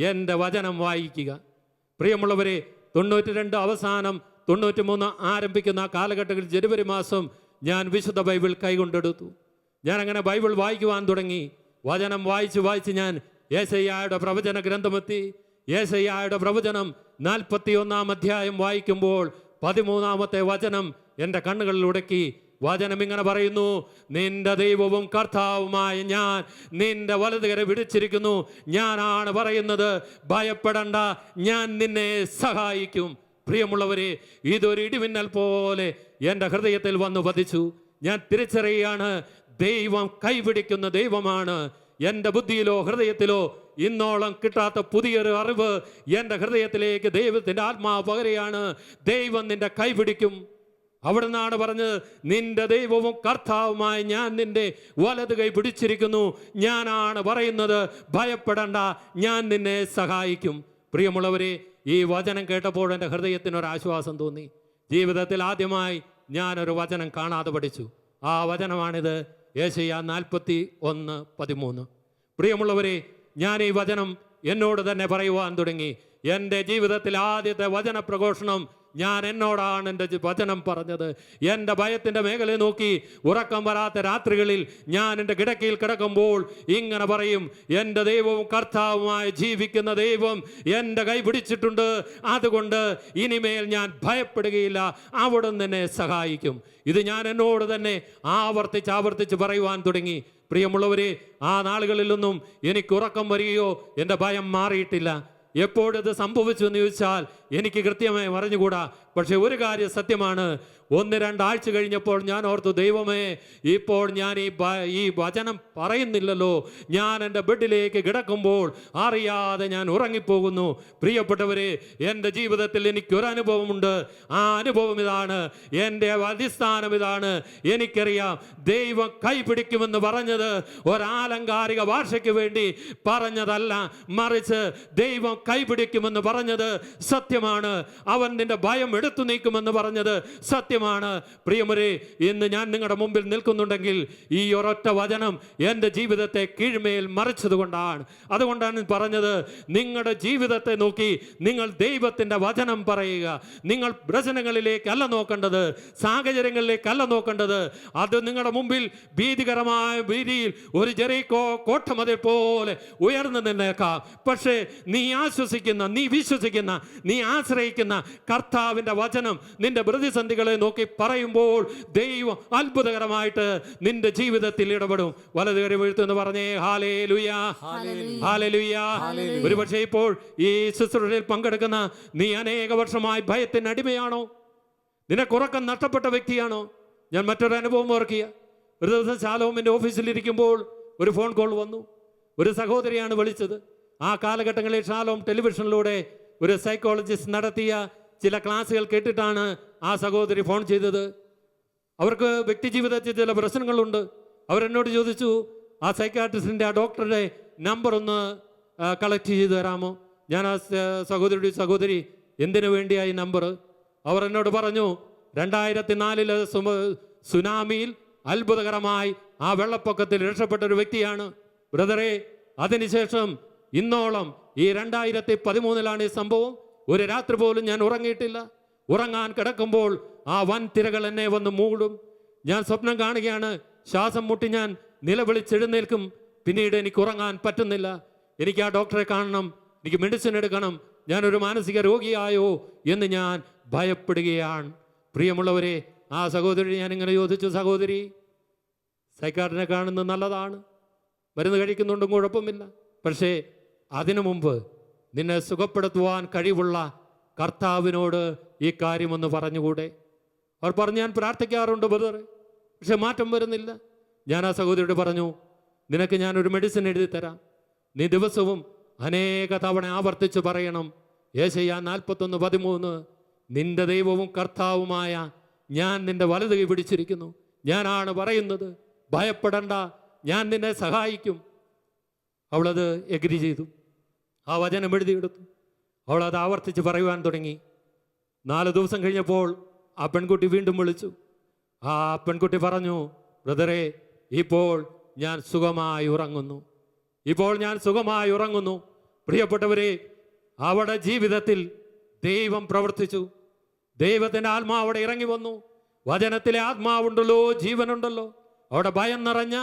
Speaker 1: എൻ്റെ വചനം വായിക്കുക. പ്രിയമുള്ളവരെ, 92 അവസാനം 93 ആരംഭിക്കുന്ന ആ കാലഘട്ടത്തിൽ ജനുവരി മാസം ഞാൻ വിശുദ്ധ ബൈബിൾ കൈകൊണ്ടെടുത്തു. ഞാൻ അങ്ങനെ ബൈബിൾ വായിക്കുവാൻ തുടങ്ങി. വചനം വായിച്ച് ഞാൻ യെശയ്യായുടെ പ്രവചന ഗ്രന്ഥമെത്തി. യെശയ്യായുടെ പ്രവചനം 41 അധ്യായം വായിക്കുമ്പോൾ 13 വചനം എൻ്റെ കണ്ണുകളിൽ ഉടക്കി. വചനം ഇങ്ങനെ പറയുന്നു, നിന്റെ ദൈവവും കർത്താവുമായ ഞാൻ നിന്റെ വലതുകര വിടിച്ചിരിക്കുന്നു. ഞാനാണ് പറയുന്നത്, ഭയപ്പെടണ്ട, ഞാൻ നിന്നെ സഹായിക്കും. പ്രിയമുള്ളവരെ, ഇതൊരു ഇടിമിന്നൽ പോലെ എൻ്റെ ഹൃദയത്തിൽ വന്നു പതിച്ചു. ഞാൻ തിരിച്ചറിയാണ്, ദൈവം കൈപിടിക്കുന്ന ദൈവമാണ്. എൻ്റെ ബുദ്ധിയിലോ ഹൃദയത്തിലോ ഇന്നോളം കിട്ടാത്ത പുതിയൊരു അറിവ് എൻ്റെ ഹൃദയത്തിലേക്ക് ദൈവത്തിൻ്റെ ആത്മാവ് പകരുകയാണ്. ദൈവം നിന്റെ കൈപിടിക്കും. അവിടെ നിന്നാണ് പറഞ്ഞത്, നിന്റെ ദൈവവും കർത്താവുമായി ഞാൻ നിന്റെ വലത് കൈ പിടിച്ചിരിക്കുന്നു. ഞാനാണ് പറയുന്നത്, ഭയപ്പെടണ്ട, ഞാൻ നിന്നെ സഹായിക്കും. പ്രിയമുള്ളവരെ, ഈ വചനം കേട്ടപ്പോൾ എൻ്റെ ഹൃദയത്തിനൊരാശ്വാസം തോന്നി. ജീവിതത്തിൽ ആദ്യമായി ഞാനൊരു വചനം കാണാതെ പഠിച്ചു. ആ വചനമാണിത്, യെശയ്യാ 41:13. പ്രിയമുള്ളവരെ, ഞാൻ ഈ വചനം എന്നോട് തന്നെ പറയുവാൻ തുടങ്ങി. എൻ്റെ ജീവിതത്തിൽ ആദ്യത്തെ വചന പ്രഘോഷണം ഞാൻ എന്നോടാണ് എൻ്റെ വചനം പറഞ്ഞത്. എൻ്റെ ഭയത്തിൻ്റെ മേഖലയെ നോക്കി ഉറക്കം വരാത്ത രാത്രികളിൽ ഞാൻ എൻ്റെ കിടക്കയിൽ കിടക്കുമ്പോൾ ഇങ്ങനെ പറയും, എൻ്റെ ദൈവവും കർത്താവുമായി ജീവിക്കുന്ന ദൈവം എൻ്റെ കൈ പിടിച്ചിട്ടുണ്ട്. അതുകൊണ്ട് ഇനിമേൽ ഞാൻ ഭയപ്പെടുകയില്ല, അവിടുന്ന് എന്നെ സഹായിക്കും. ഇത് ഞാൻ എന്നോട് തന്നെ ആവർത്തിച്ച് പറയുവാൻ തുടങ്ങി. പ്രിയമുള്ളവരെ, ആ നാളുകളിലൊന്നും എനിക്ക് ഉറക്കം വരികയോ എൻ്റെ ഭയം മാറിയിട്ടില്ല. എപ്പോഴത് സംഭവിച്ചു എന്ന് ചോദിച്ചാൽ എനിക്ക് കൃത്യമായി അറിഞ്ഞുകൂടാ. പക്ഷെ ഒരു കാര്യം സത്യമാണ്, 1-2 ആഴ്ച കഴിഞ്ഞപ്പോൾ ഞാൻ ഓർത്തു, ദൈവമേ, ഇപ്പോൾ ഞാൻ ഈ വചനം പറയുന്നില്ലല്ലോ. ഞാൻ എൻ്റെ ബെഡിലേക്ക് കിടക്കുമ്പോൾ അറിയാതെ ഞാൻ ഉറങ്ങിപ്പോകുന്നു. പ്രിയപ്പെട്ടവരെ, എൻ്റെ ജീവിതത്തിൽ എനിക്കൊരനുഭവമുണ്ട്. ആ അനുഭവം ഇതാണ്, എൻ്റെ അടിസ്ഥാനം ഇതാണ്. എനിക്കറിയാം, ദൈവം കൈപിടിക്കുമെന്ന് പറഞ്ഞത് ഒരാലങ്കാരിക ഭാഷയ്ക്ക് വേണ്ടി പറഞ്ഞതല്ല, മറിച്ച് ദൈവം കൈപിടിക്കുമെന്ന് പറഞ്ഞത് സത്യമാണ്. അവൻ നിന്റെ ഭയം എടുത്തു നീക്കുമെന്ന് പറഞ്ഞത് സത്യമാണ്. പ്രിയമരെ, ഇന്ന് ഞാൻ നിങ്ങളുടെ മുമ്പിൽ നിൽക്കുന്നുണ്ടെങ്കിൽ ഈ ഒരൊറ്റ വചനം എൻ്റെ ജീവിതത്തെ കീഴ്മേൽ മറിച്ചതുകൊണ്ടാണ്. അതുകൊണ്ടാണ് പറഞ്ഞത്, നിങ്ങളുടെ ജീവിതത്തെ നോക്കി നിങ്ങൾ ദൈവത്തിൻ്റെ വചനം പറയുക. നിങ്ങൾ പ്രശ്നങ്ങളിലേക്കല്ല നോക്കേണ്ടത്, സാഹചര്യങ്ങളിലേക്കല്ല നോക്കേണ്ടത്. അത് നിങ്ങളുടെ മുമ്പിൽ ഭീതികരമായ ഭീതിയിൽ ഒരു ജെറിക്കോ കോട്ടമതിൽ പോലെ ഉയർന്നു നിന്നേക്കാം. പക്ഷേ നീ ആശ്വസിക്കുന്ന, നീ വിശ്വസിക്കുന്ന, നീ ആശ്രയിക്കുന്ന കർത്താവിൻ്റെ വചനം നിന്റെ പ്രതിസന്ധികളെ നോക്കി പറയുമ്പോൾ ദൈവം അത്ഭുതകരമായിട്ട് നിന്റെ ജീവിതത്തിൽ ഇടപെടും. വലതുകര വീഴ്ത്തെന്ന് പറഞ്ഞേ ഹല്ലേലൂയാ, ഹല്ലേലൂയാ. ഒരുപക്ഷെ ഇപ്പോൾ ഈ ശുശ്രൂഷയിൽ പങ്കെടുക്കുന്ന നീ അനേക വർഷമായി ഭയത്തിന് അടിമയാണോ? നിനക്കുറക്കം നഷ്ടപ്പെട്ട വ്യക്തിയാണോ? ഞാൻ മറ്റൊരു അനുഭവം ഓർക്കുക. ഒരു ദിവസം ശാലോമിൻ്റെ ഓഫീസിലിരിക്കുമ്പോൾ ഒരു ഫോൺ കോൾ വന്നു. ഒരു സഹോദരിയാണ് വിളിച്ചത്. ആ കാലഘട്ടങ്ങളിൽ ഷാലോം ടെലിവിഷനിലൂടെ ഒരു സൈക്കോളജിസ്റ്റ് നടത്തിയ ചില ക്ലാസ്സുകൾ കേട്ടിട്ടാണ് ആ സഹോദരി ഫോൺ ചെയ്തത്. അവർക്ക് വ്യക്തിജീവിതത്തിൽ ചില പ്രശ്നങ്ങളുണ്ട്. അവരെന്നോട് ചോദിച്ചു, ആ സൈക്കാട്രിസ്റ്റിൻ്റെ, ആ ഡോക്ടറുടെ നമ്പർ ഒന്ന് കളക്ട് ചെയ്ത് തരാമോ? ഞാൻ ആ സഹോദരി എന്തിനു വേണ്ടിയായി നമ്പർ? അവർ എന്നോട് പറഞ്ഞു, 2004 സുനാമിയിൽ അത്ഭുതകരമായി ആ വെള്ളപ്പൊക്കത്തിൽ രക്ഷപ്പെട്ട ഒരു വ്യക്തിയാണ് ബ്രദറെ. അതിനുശേഷം ഇന്നോളം, ഈ 2013 ഈ സംഭവം, ഒരു രാത്രി പോലും ഞാൻ ഉറങ്ങിയിട്ടില്ല. ഉറങ്ങാൻ കിടക്കുമ്പോൾ ആ വൻ തിരകൾ എന്നെ വന്ന് മൂടും. ഞാൻ സ്വപ്നം കാണുകയാണ്, ശ്വാസം മുട്ടി ഞാൻ നിലവിളിച്ചെഴുന്നേൽക്കും. പിന്നീട് എനിക്ക് ഉറങ്ങാൻ പറ്റുന്നില്ല. എനിക്ക് ആ ഡോക്ടറെ കാണണം, എനിക്ക് മെഡിസിൻ എടുക്കണം, ഞാനൊരു മാനസിക രോഗിയായോ എന്ന് ഞാൻ ഭയപ്പെടുകയാണ്. പ്രിയമുള്ളവരെ, ആ സഹോദരി ഞാനിങ്ങനെ ചോദിച്ചു, സഹോദരി, സൈക്കാട്രിനെ കാണുന്നത് നല്ലതാണ്, മരുന്ന് കഴിക്കുന്നുണ്ടും കുഴപ്പമില്ല, പക്ഷേ അതിനു മുമ്പ് നിന്നെ സുഖപ്പെടുത്തുവാൻ കഴിവുള്ള കർത്താവിനോട് ഈ കാര്യമൊന്ന് പറഞ്ഞുകൂടെ? അവർ പറഞ്ഞു, ഞാൻ പ്രാർത്ഥിക്കാറുണ്ട് ബ്രദർ, പക്ഷെ മാറ്റം വരുന്നില്ല. ഞാൻ ആ സഹോദരിയോട് പറഞ്ഞു, നിനക്ക് ഞാനൊരു മെഡിസിൻ എഴുതി തരാം. നീ ദിവസവും അനേക തവണ ആവർത്തിച്ച് പറയണം, യെശയ്യാ 41:13, നിന്റെ ദൈവവും കർത്താവുമായ ഞാൻ നിന്റെ വലത് കൈ പിടിച്ചിരിക്കുന്നു. ഞാനാണ് പറയുന്നത്, ഭയപ്പെടണ്ട, ഞാൻ നിന്നെ സഹായിക്കും. അവളത് എഗ്രി ചെയ്തു. ആ വചനം എഴുതിയെടുത്തു. അവളത് ആവർത്തിച്ച് പറയുവാൻ തുടങ്ങി. 4 ദിവസം കഴിഞ്ഞപ്പോൾ ആ പെൺകുട്ടി വീണ്ടും വിളിച്ചു. ആ പെൺകുട്ടി പറഞ്ഞു, ബ്രദറെ, ഇപ്പോൾ ഞാൻ സുഖമായി ഉറങ്ങുന്നു, ഇപ്പോൾ ഞാൻ സുഖമായി ഉറങ്ങുന്നു. പ്രിയപ്പെട്ടവരെ, അവിടെ ജീവിതത്തിൽ ദൈവം പ്രവർത്തിച്ചു. ദൈവത്തിൻ്റെ ആത്മാവ് അവിടെ ഇറങ്ങി വന്നു. വചനത്തിലെ ആത്മാവുണ്ടല്ലോ, ജീവനുണ്ടല്ലോ. അവിടെ ഭയം നിറഞ്ഞ,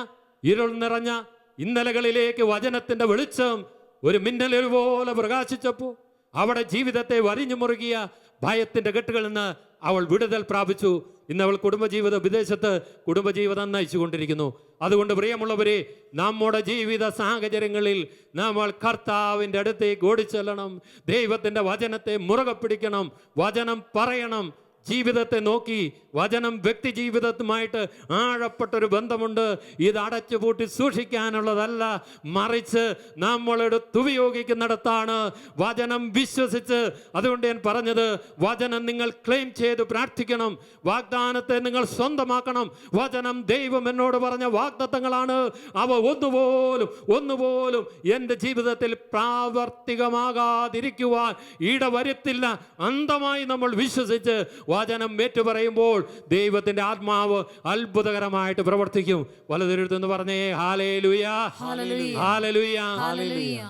Speaker 1: ഇരുൾ നിറഞ്ഞ ഇന്നലകളിലേക്ക് വചനത്തിൻ്റെ വെളിച്ചം ഒരു മിന്നൽ പോലെ പ്രകാശിച്ചപ്പോൾ അവിടെ ജീവിതത്തെ വരിഞ്ഞു മുറുകിയ ഭയത്തിൻ്റെ കെട്ടുകളിൽ നിന്ന് അവൾ വിടുതൽ പ്രാപിച്ചു. ഇന്ന് അവൾ കുടുംബജീവിതം, വിദേശത്ത് കുടുംബജീവിതം നയിച്ചുകൊണ്ടിരിക്കുന്നു. അതുകൊണ്ട് പ്രിയമുള്ളവരെ, നമ്മുടെ ജീവിത സാഹചര്യങ്ങളിൽ നമ്മൾ കർത്താവിൻ്റെ അടുത്തേക്ക് ഓടിച്ചെല്ലണം. ദൈവത്തിൻ്റെ വചനത്തെ മുറുകെ പിടിക്കണം. വചനം പറയണം. ജീവിതത്തെ നോക്കി വചനം വ്യക്തി ജീവിതത്തുമായിട്ട് ആഴപ്പെട്ടൊരു ബന്ധമുണ്ട്. ഇത് അടച്ചുപൂട്ടി സൂക്ഷിക്കാനുള്ളതല്ല, മറിച്ച് നമ്മളെടുത്ത് ഉപയോഗിക്കുന്നിടത്താണ് വചനം വിശ്വസിച്ച്. അതുകൊണ്ട് ഞാൻ പറഞ്ഞത്, വചനം നിങ്ങൾ ക്ലെയിം ചെയ്ത് പ്രാർത്ഥിക്കണം. വാഗ്ദാനത്തെ നിങ്ങൾ സ്വന്തമാക്കണം. വചനം ദൈവം എന്നോട് പറഞ്ഞ വാഗ്ദത്തങ്ങളാണ്. അവ ഒന്നുപോലും എൻ്റെ ജീവിതത്തിൽ പ്രാവർത്തികമാകാതിരിക്കുവാൻ ഇടവരുത്തില്ല. അന്ധമായി നമ്മൾ വിശ്വസിച്ച് വചനം ഏറ്റുപറയുമ്പോൾ ദൈവത്തിന്റെ ആത്മാവ് അത്ഭുതകരമായിട്ട് പ്രവർത്തിക്കും. വലതുരുത്തെന്ന് പറഞ്ഞേ ഹല്ലേലൂയ, ഹല്ലേലൂയ.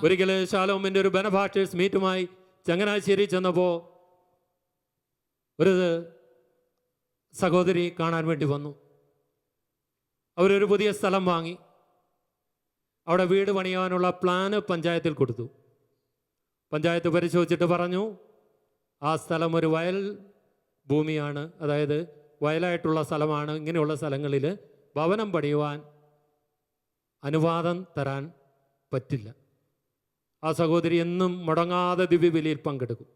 Speaker 1: ഒരിക്കൽ ശാലോമിന്റെ ഒരു ബെനഫാക്ടേഴ്സ് മീറ്റുമായി ചങ്ങനാശ്ശേരി ചെന്നപ്പോ ഒരു സഹോദരി കാണാൻ വേണ്ടി വന്നു. അവരൊരു പുതിയ സ്ഥലം വാങ്ങി. അവിടെ വീട് പണിയാനുള്ള പ്ലാന് പഞ്ചായത്തിൽ കൊടുത്തു. പഞ്ചായത്ത് പരിശോധിച്ചിട്ട് പറഞ്ഞു, ആ സ്ഥലം ഒരു വയൽ ഭൂമിയാണ്, അതായത് വയലായിട്ടുള്ള സ്ഥലമാണ്. ഇങ്ങനെയുള്ള സ്ഥലങ്ങളിൽ ഭവനം പണിയുവാൻ അനുവാദം തരാൻ പറ്റില്ല. ആ സഹോദരി എന്നും മുടങ്ങാതെ ദിവ്യബലിയിൽ പങ്കെടുക്കും.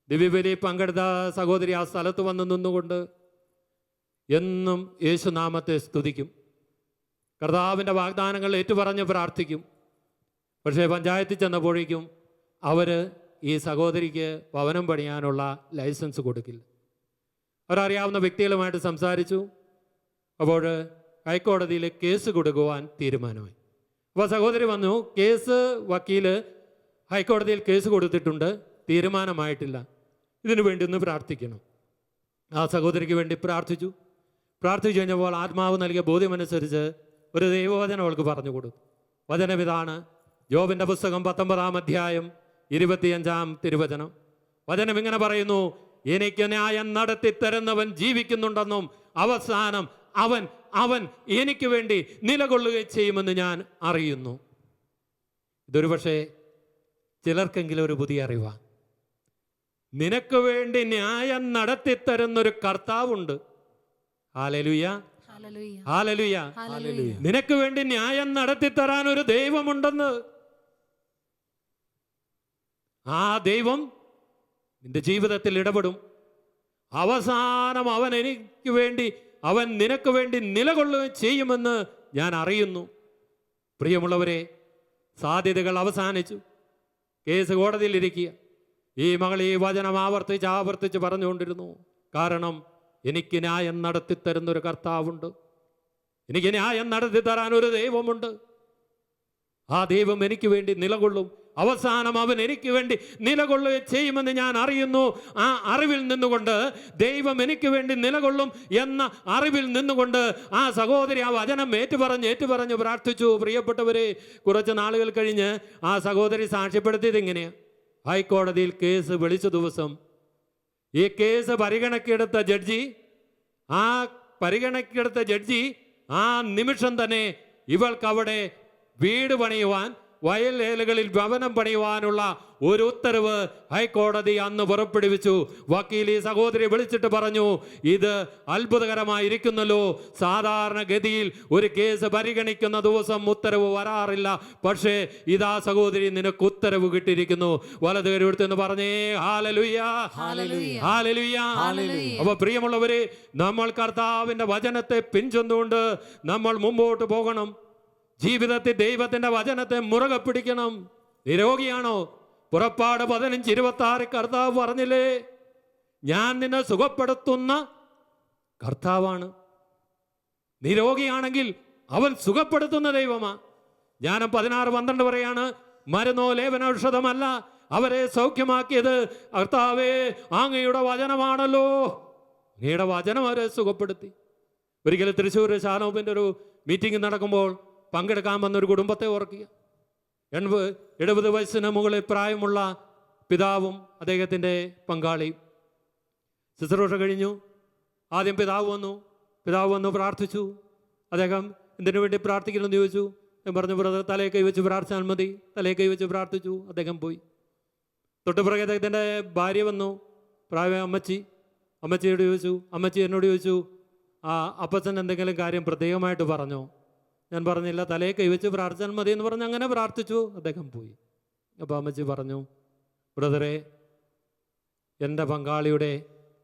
Speaker 1: ദിവ്യബലിയിൽ പങ്കെടുത്ത സഹോദരി ആ സ്ഥലത്ത് വന്ന് നിന്നുകൊണ്ട് എന്നും യേശുനാമത്തെ സ്തുതിക്കും. കർത്താവിൻ്റെ വാഗ്ദാനങ്ങൾ ഏറ്റുപറഞ്ഞ് പ്രാർത്ഥിക്കും. പക്ഷേ പഞ്ചായത്തിൽ ചെന്നപ്പോഴേക്കും അവർ ഈ സഹോദരിക്ക് ഭവനം പണിയാനുള്ള ലൈസൻസ് കൊടുക്കില്ല. അവരറിയാവുന്ന വ്യക്തികളുമായിട്ട് സംസാരിച്ചു. അപ്പോൾ ഹൈക്കോടതിയിൽ കേസ് കൊടുക്കുവാൻ തീരുമാനമായി. അപ്പോൾ സഹോദരി വന്നു, കേസ് വക്കീല് ഹൈക്കോടതിയിൽ കേസ് കൊടുത്തിട്ടുണ്ട്, തീരുമാനമായിട്ടില്ല, ഇതിനു വേണ്ടി ഒന്ന് പ്രാർത്ഥിക്കണം. ആ സഹോദരിക്ക് വേണ്ടി പ്രാർത്ഥിച്ചു കഴിഞ്ഞപ്പോൾ ആത്മാവ് നൽകിയ ബോധ്യമനുസരിച്ച് ഒരു ദൈവവചനം അവൾക്ക് പറഞ്ഞു കൊടുത്തു. വചനമിതാണ്, യോബിൻ്റെ പുസ്തകം 19-ാം അധ്യായം 25-ാം തിരുവചനം. വചനം ഇങ്ങനെ പറയുന്നു, എനിക്ക് ന്യായം നടത്തി തരുന്നവൻ ജീവിക്കുന്നുണ്ടെന്നും അവസാനം അവൻ അവൻ എനിക്ക് വേണ്ടി നിലകൊള്ളുകയും ചെയ്യുമെന്ന് ഞാൻ അറിയുന്നു. ഇതൊരു പക്ഷേ ചിലർക്കെങ്കിലും ഒരു പുതിയ അറിവാണ്. നിനക്ക് വേണ്ടി ന്യായം നടത്തി തരുന്നൊരു കർത്താവുണ്ട്. Hallelujah, hallelujah. നിനക്ക് വേണ്ടി ന്യായം നടത്തി തരാൻ ഒരു ദൈവമുണ്ടെന്ന്. ആ ദൈവം നിന്റെ ജീവിതത്തിൽ ഇടപെടും. അവസാനം അവൻ എനിക്ക് വേണ്ടി, അവൻ നിനക്ക് വേണ്ടി നിലകൊള്ളുകയും ചെയ്യുമെന്ന് ഞാൻ അറിയുന്നു. പ്രിയമുള്ളവരെ, സാധ്യതകൾ അവസാനിച്ചു. കേസ് കോടതിയിലിരിക്കുക. ഈ മകൾ ഈ വചനം ആവർത്തിച്ച് പറഞ്ഞുകൊണ്ടിരുന്നു. കാരണം എനിക്ക് ന്യായം നടത്തി തരുന്നൊരു കർത്താവുണ്ട്, എനിക്ക് ന്യായം നടത്തി തരാൻ ഒരു ദൈവമുണ്ട്. ആ ദൈവം എനിക്ക് വേണ്ടി നിലകൊള്ളും. അവസാനം അവൻ എനിക്ക് വേണ്ടി നിലകൊള്ളുകയും ചെയ്യുമെന്ന് ഞാൻ അറിയുന്നു. ആ അറിവിൽ നിന്നുകൊണ്ട് ദൈവം എനിക്ക് വേണ്ടി നിലകൊള്ളും എന്ന അറിവിൽ നിന്നുകൊണ്ട് ആ സഹോദരി ആ വചനം ഏറ്റുപറഞ്ഞ് പ്രാർത്ഥിച്ചു. പ്രിയപ്പെട്ടവരെ, കുറച്ച് നാളുകൾ കഴിഞ്ഞ് ആ സഹോദരി സാക്ഷ്യപ്പെടുത്തിയത് ഇങ്ങനെയാണ്. ഹൈക്കോടതിയിൽ കേസ് വിളിച്ച ദിവസം ഈ കേസ് പരിഗണക്കെടുത്ത ജഡ്ജി ആ നിമിഷം തന്നെ ഇവൾക്ക് അവിടെ വീട് പണിയുവാൻ, വയലേലകളിൽ ഭവനം പണിയുവാനുള്ള ഒരു ഉത്തരവ് ഹൈക്കോടതി അന്ന് പുറപ്പെടുവിച്ചു. വക്കീൽ ഈ സഹോദരി വിളിച്ചിട്ട് പറഞ്ഞു, ഇത് അത്ഭുതകരമായിരിക്കുന്നല്ലോ. സാധാരണഗതിയിൽ ഒരു കേസ് പരിഗണിക്കുന്ന ദിവസം ഉത്തരവ് വരാറില്ല. പക്ഷേ ഇതാ സഹോദരി, നിനക്ക് ഉത്തരവ് കിട്ടിയിരിക്കുന്നു. വലത് കരുവെടുത്തെന്ന് പറഞ്ഞേ ഹല്ലേലൂയ, ഹല്ലേലൂയ. അപ്പൊ പ്രിയമുള്ളവരെ, നമ്മൾ കർത്താവിന്റെ വചനത്തെ പിൻചെന്നുകൊണ്ട് നമ്മൾ മുമ്പോട്ട് പോകണം. ജീവിതത്തിൽ ദൈവത്തിന്റെ വചനത്തെ മുറുകെ പിടിക്കണം. നിരോഗിയാണോ? പുറപ്പാട് 15:26 കർത്താവ് പറഞ്ഞില്ലേ, ഞാൻ നിന്നെ സുഖപ്പെടുത്തുന്ന കർത്താവാണ്. നിരോഗിയാണെങ്കിൽ അവൻ സുഖപ്പെടുത്തുന്ന ദൈവമാ. ജ്ഞാനം 16:12 പറയാണ്, മരുന്നോ ലേപനൌഷധമല്ല അവരെ സൗഖ്യമാക്കിയത് കർത്താവേ അങ്ങയുടെ വചനമാണല്ലോ. അങ്ങയുടെ വചനം അവരെ സുഖപ്പെടുത്തി. ഒരിക്കലും തൃശ്ശൂർ ഷാനോബിൻ്റെ ഒരു മീറ്റിംഗ് നടക്കുമ്പോൾ പങ്കെടുക്കാൻ വന്ന ഒരു കുടുംബത്തെ ഓർക്കുക. 70 വയസ്സിന് മുകളിൽ പ്രായമുള്ള പിതാവും അദ്ദേഹത്തിൻ്റെ പങ്കാളിയും. ശുശ്രൂഷ കഴിഞ്ഞു. ആദ്യം പിതാവ് വന്നു പ്രാർത്ഥിച്ചു. അദ്ദേഹം എന്തിനു വേണ്ടി പ്രാർത്ഥിക്കണമെന്ന് ചോദിച്ചു. ഞാൻ പറഞ്ഞു, ബ്രദർ തലയെ കൈവച്ച് പ്രാർത്ഥിച്ചാൽ മതി. തലയെ കൈവച്ച് പ്രാർത്ഥിച്ചു. അദ്ദേഹം പോയി. തൊട്ടുപിറകെ അദ്ദേഹത്തിൻ്റെ ഭാര്യ വന്നു, പ്രായ അമ്മച്ചിയോട് ചോദിച്ചു. അമ്മച്ചി എന്നോട് ചോദിച്ചു, ആ അപ്പച്ചൻ എന്തെങ്കിലും കാര്യം പ്രത്യേകമായിട്ട് പറഞ്ഞോ? ഞാൻ പറഞ്ഞില്ല, തലയെ കൈവച്ച് പ്രാർത്ഥിച്ചാൽ മതി എന്ന് പറഞ്ഞ് അങ്ങനെ പ്രാർത്ഥിച്ചു. അദ്ദേഹം പോയി. അപ്പോൾ അമ്മച്ചി പറഞ്ഞു, ബ്രദറെ, എൻ്റെ പങ്കാളിയുടെ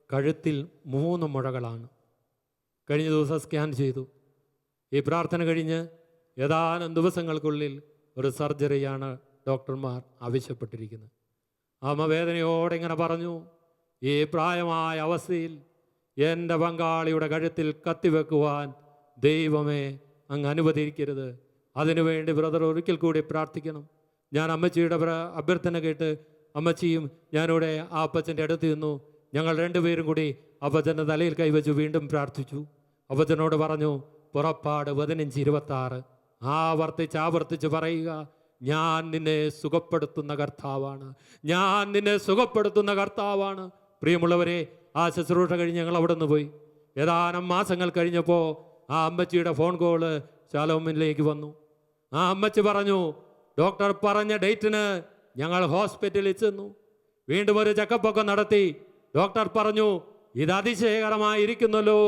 Speaker 1: കഴുത്തിൽ 3 മുഴകളാണ്. കഴിഞ്ഞ ദിവസം സ്കാൻ ചെയ്തു. ഈ പ്രാർത്ഥന കഴിഞ്ഞ് ഏതാനും ദിവസങ്ങൾക്കുള്ളിൽ ഒരു സർജറിയാണ് ഡോക്ടർമാർ ആവശ്യപ്പെട്ടിരിക്കുന്നത്. അമ്മ വേദനയോടെ ഇങ്ങനെ പറഞ്ഞു, ഈ പ്രായമായ അവസ്ഥയിൽ എൻ്റെ പങ്കാളിയുടെ കഴുത്തിൽ കത്തിവെക്കുവാൻ ദൈവമേ അങ്ങ് അനുവദിക്കരുത്. അതിനുവേണ്ടി ബ്രദർ ഒരിക്കൽ കൂടി പ്രാർത്ഥിക്കണം. ഞാൻ അമ്മച്ചിയുടെ അഭ്യർത്ഥന കേട്ട് അമ്മച്ചിയും ഞാനിവിടെ ആ അപ്പച്ചൻ്റെ അടുത്ത് നിന്നു. ഞങ്ങൾ 2 പേരും കൂടി അപ്പച്ചൻ്റെ തലയിൽ കൈവച്ചു വീണ്ടും പ്രാർത്ഥിച്ചു. അപ്പച്ചനോട് പറഞ്ഞു, പുറപ്പാട് 15:26 ആവർത്തിച്ച് പറയുക, ഞാൻ നിന്നെ സുഖപ്പെടുത്തുന്ന കർത്താവാണ്, ഞാൻ നിന്നെ സുഖപ്പെടുത്തുന്ന കർത്താവാണ്. പ്രിയമുള്ളവരെ, ആ ശുശ്രൂഷ കഴിഞ്ഞ് ഞങ്ങൾ അവിടെ നിന്ന് പോയി. ഏതാനും മാസങ്ങൾ കഴിഞ്ഞപ്പോൾ ആ അമ്മച്ചിയുടെ ഫോൺ കോള് ശാലോമിലേക്ക് വന്നു. ആ അമ്മച്ചി പറഞ്ഞു, ഡോക്ടർ പറഞ്ഞ ഡേറ്റിന് ഞങ്ങൾ ഹോസ്പിറ്റലിൽ ചെന്നു. വീണ്ടും ഒരു ചെക്കപ്പൊക്കെ നടത്തി. ഡോക്ടർ പറഞ്ഞു, ഇത് അതിശയകരമായിരിക്കുന്നല്ലോ,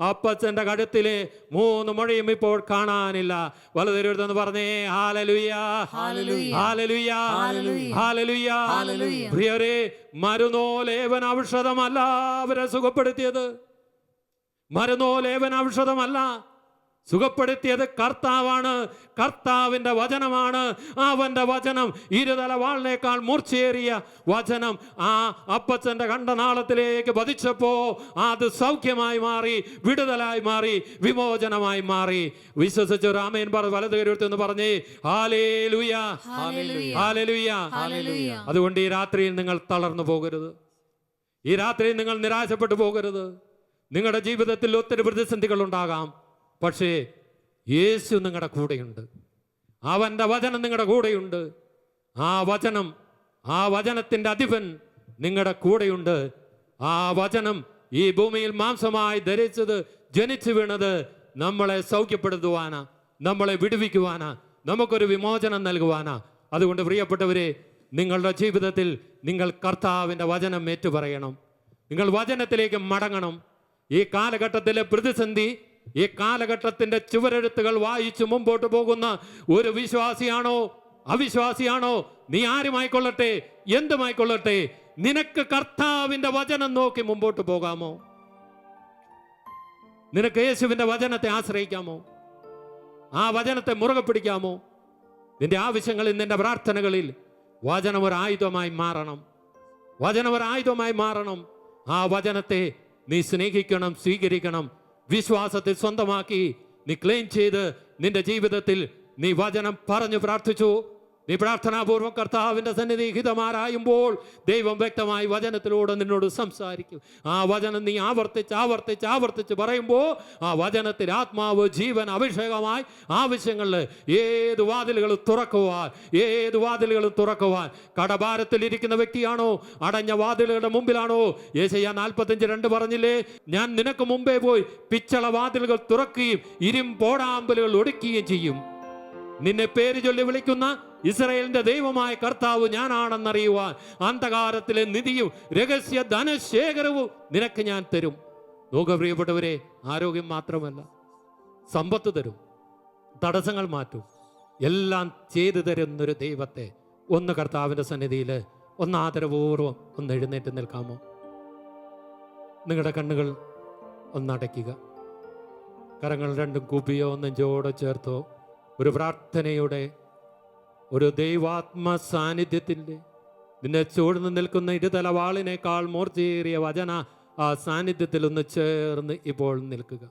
Speaker 1: അപ്പച്ചൻ്റെ കഴുത്തിലെ 3 മുഴയും ഇപ്പോൾ കാണാനില്ല. വലതുരുന്ന് പറഞ്ഞേ ഹല്ലേലൂയ, ഹല്ലേലൂയ, ഹല്ലേലൂയ. പ്രിയരേ, മരുന്നോ ലേവന ഔഷധമല്ല അവരെ സുഖപ്പെടുത്തിയത്. മരുന്നോ ലേവന ഔഷധമല്ല, സുഖപ്പെടുത്തിയത് കർത്താവാണ്. കർത്താവിൻ്റെ വചനമാണ്. അവൻ്റെ വചനം 2 തല വാളിനേക്കാൾ മൂർച്ചയേറിയ വചനം ആ അപ്പച്ചൻ്റെ കണ്ഠനാളത്തിലേക്ക് പതിച്ചപ്പോൾ അത് സൗഖ്യമായി മാറി, വിടുതലായി മാറി, വിമോചനമായി മാറി. വിശ്വസിച്ചൊരു ആമേൻ വലത് കരുത്തെന്ന് പറഞ്ഞേ ഹല്ലേലൂയ, ഹല്ലേലൂയ. അതുകൊണ്ട് ഈ രാത്രിയിൽ നിങ്ങൾ തളർന്നു പോകരുത്. ഈ രാത്രിയിൽ നിങ്ങൾ നിരാശപ്പെട്ടു പോകരുത്. നിങ്ങളുടെ ജീവിതത്തിൽ ഒത്തിരി പ്രതിസന്ധികൾ ഉണ്ടാകാം. പക്ഷേ യേശു നിങ്ങളുടെ കൂടെയുണ്ട്. അവൻ്റെ വചനം നിങ്ങളുടെ കൂടെയുണ്ട്. ആ വചനത്തിൻ്റെ അധിപൻ നിങ്ങളുടെ കൂടെയുണ്ട്. ആ വചനം ഈ ഭൂമിയിൽ മാംസമായി ധരിച്ചത്, ജനിച്ചു വീണത് നമ്മളെ സൗഖ്യപ്പെടുത്തുവാനാ, നമ്മളെ വിടുവിക്കുവാനാ, നമുക്കൊരു വിമോചനം നൽകുവാനാ. അതുകൊണ്ട് പ്രിയപ്പെട്ടവരെ, നിങ്ങളുടെ ജീവിതത്തിൽ നിങ്ങൾ കർത്താവിൻ്റെ വചനം ഏറ്റുപറയണം. നിങ്ങൾ വചനത്തിലേക്ക് മടങ്ങണം. ഈ കാലഘട്ടത്തിലെ പ്രതിസന്ധി, ഈ കാലഘട്ടത്തിൻ്റെ ചുവരെഴുത്തുകൾ വായിച്ചു മുമ്പോട്ട് പോകുന്ന ഒരു വിശ്വാസിയാണോ അവിശ്വാസിയാണോ, നീ ആരുമായിക്കൊള്ളട്ടെ, എന്തുമായിക്കൊള്ളട്ടെ, നിനക്ക് കർത്താവിൻ്റെ വചനം നോക്കി മുമ്പോട്ട് പോകാമോ? നിനക്ക് യേശുവിൻ്റെ വചനത്തെ ആശ്രയിക്കാമോ? ആ വചനത്തെ മുറുകെ പിടിക്കാമോ? നിന്റെ ആവശ്യങ്ങളിൽ, നിന്റെ പ്രാർത്ഥനകളിൽ വചനം ഒരു ആയുധമായി മാറണം. വചനം ഒരു ആയുധമായി മാറണം. ആ വചനത്തെ നീ സ്നേഹിക്കണം, സ്വീകരിക്കണം. വിശ്വാസത്തിൽ സ്വന്തമാക്കി നീ ക്ലെയിം ചെയ്ത് നിന്റെ ജീവിതത്തിൽ നീ വചനം പറഞ്ഞു പ്രാർത്ഥിച്ചു. നീ പ്രാർത്ഥനാപൂർവ്വം കർത്താവിൻ്റെ സന്നിധി ഹിതമാരായുമ്പോൾ ദൈവം വ്യക്തമായി വചനത്തിലൂടെ നിന്നോട് സംസാരിക്കും. ആ വചനം നീ ആവർത്തിച്ച് പറയുമ്പോൾ ആ വചനത്തിൽ ആത്മാവ്, ജീവൻ, അഭിഷേകമായി ആവശ്യങ്ങളിൽ ഏത് വാതിലുകളും തുറക്കുവാൻ കടഭാരത്തിലിരിക്കുന്ന വ്യക്തിയാണോ, അടഞ്ഞ വാതിലുകളുടെ മുമ്പിലാണോ? യെശയ്യാ 45:2 പറഞ്ഞില്ലേ, ഞാൻ നിനക്ക് മുമ്പേ പോയി പിച്ചള വാതിലുകൾ തുറക്കുകയും ഇരുമ്പോടാമ്പലുകൾ ഒടുക്കുകയും ചെയ്യും. നിന്നെ പേര് ചൊല്ലി വിളിക്കുന്ന ഇസ്രായേലിന്റെ ദൈവമായ കർത്താവ് ഞാനാണെന്നറിയുവാൻ അന്ധകാരത്തിലെ നിധിയും രഹസ്യ ധനശേഖരവും നിനക്ക് ഞാൻ തരും. നോക്കുക പ്രിയപ്പെട്ടവരെ, ആരോഗ്യം മാത്രമല്ല, സമ്പത്ത് തരും, തടസ്സങ്ങൾ മാറ്റും, എല്ലാം ചെയ്തു തരുന്നൊരു ദൈവത്തെ ഒന്ന് കർത്താവിൻ്റെ സന്നിധിയിൽ ഒന്ന് ആദരപൂർവ്വം ഒന്ന് എഴുന്നേറ്റ് നിൽക്കാമോ? നിങ്ങളുടെ കണ്ണുകൾ ഒന്നടയ്ക്കുക. കരങ്ങൾ രണ്ടും കൂപ്പിയോ നെഞ്ചോടെ ചേർത്തോ ഒരു പ്രാർത്ഥനയുടെ, ഒരു ദൈവാത്മ സാന്നിധ്യത്തിൻ്റെ, നിന്നെ ചൂഴ്ന്നു നിൽക്കുന്ന 2 തല വാളിനേക്കാൾ മൂർച്ചയേറിയ വചന ആ സാന്നിധ്യത്തിൽ ഒന്ന് ചേർന്ന് ഇപ്പോൾ നിൽക്കുക.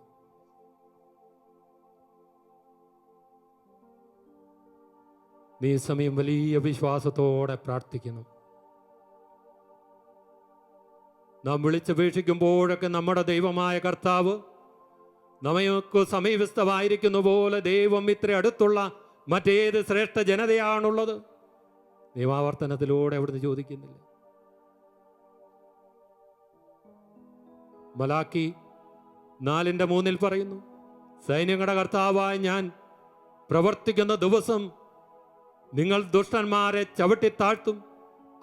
Speaker 1: നീ സമയം വലിയ വിശ്വാസത്തോടെ പ്രാർത്ഥിക്കണം. നാം വിളിച്ചപേക്ഷിക്കുമ്പോഴൊക്കെ നമ്മുടെ ദൈവമായ കർത്താവ് നമുക്ക് സമീപസ്ഥമായിരിക്കുന്ന പോലെ ദൈവം ഇത്ര അടുത്തുള്ള മറ്റേത് ശ്രേഷ്ഠ ജനതയാണുള്ളത്? നിയമാവർത്തനത്തിലൂടെ അവിടുന്ന് ചോദിക്കുന്നില്ല. മലാക്കി 4:3 പറയുന്നു, സൈന്യങ്ങളുടെ കർത്താവായ ഞാൻ പ്രവർത്തിക്കുന്ന ദിവസം നിങ്ങൾ ദുഷ്ടന്മാരെ ചവിട്ടി താഴ്ത്തും,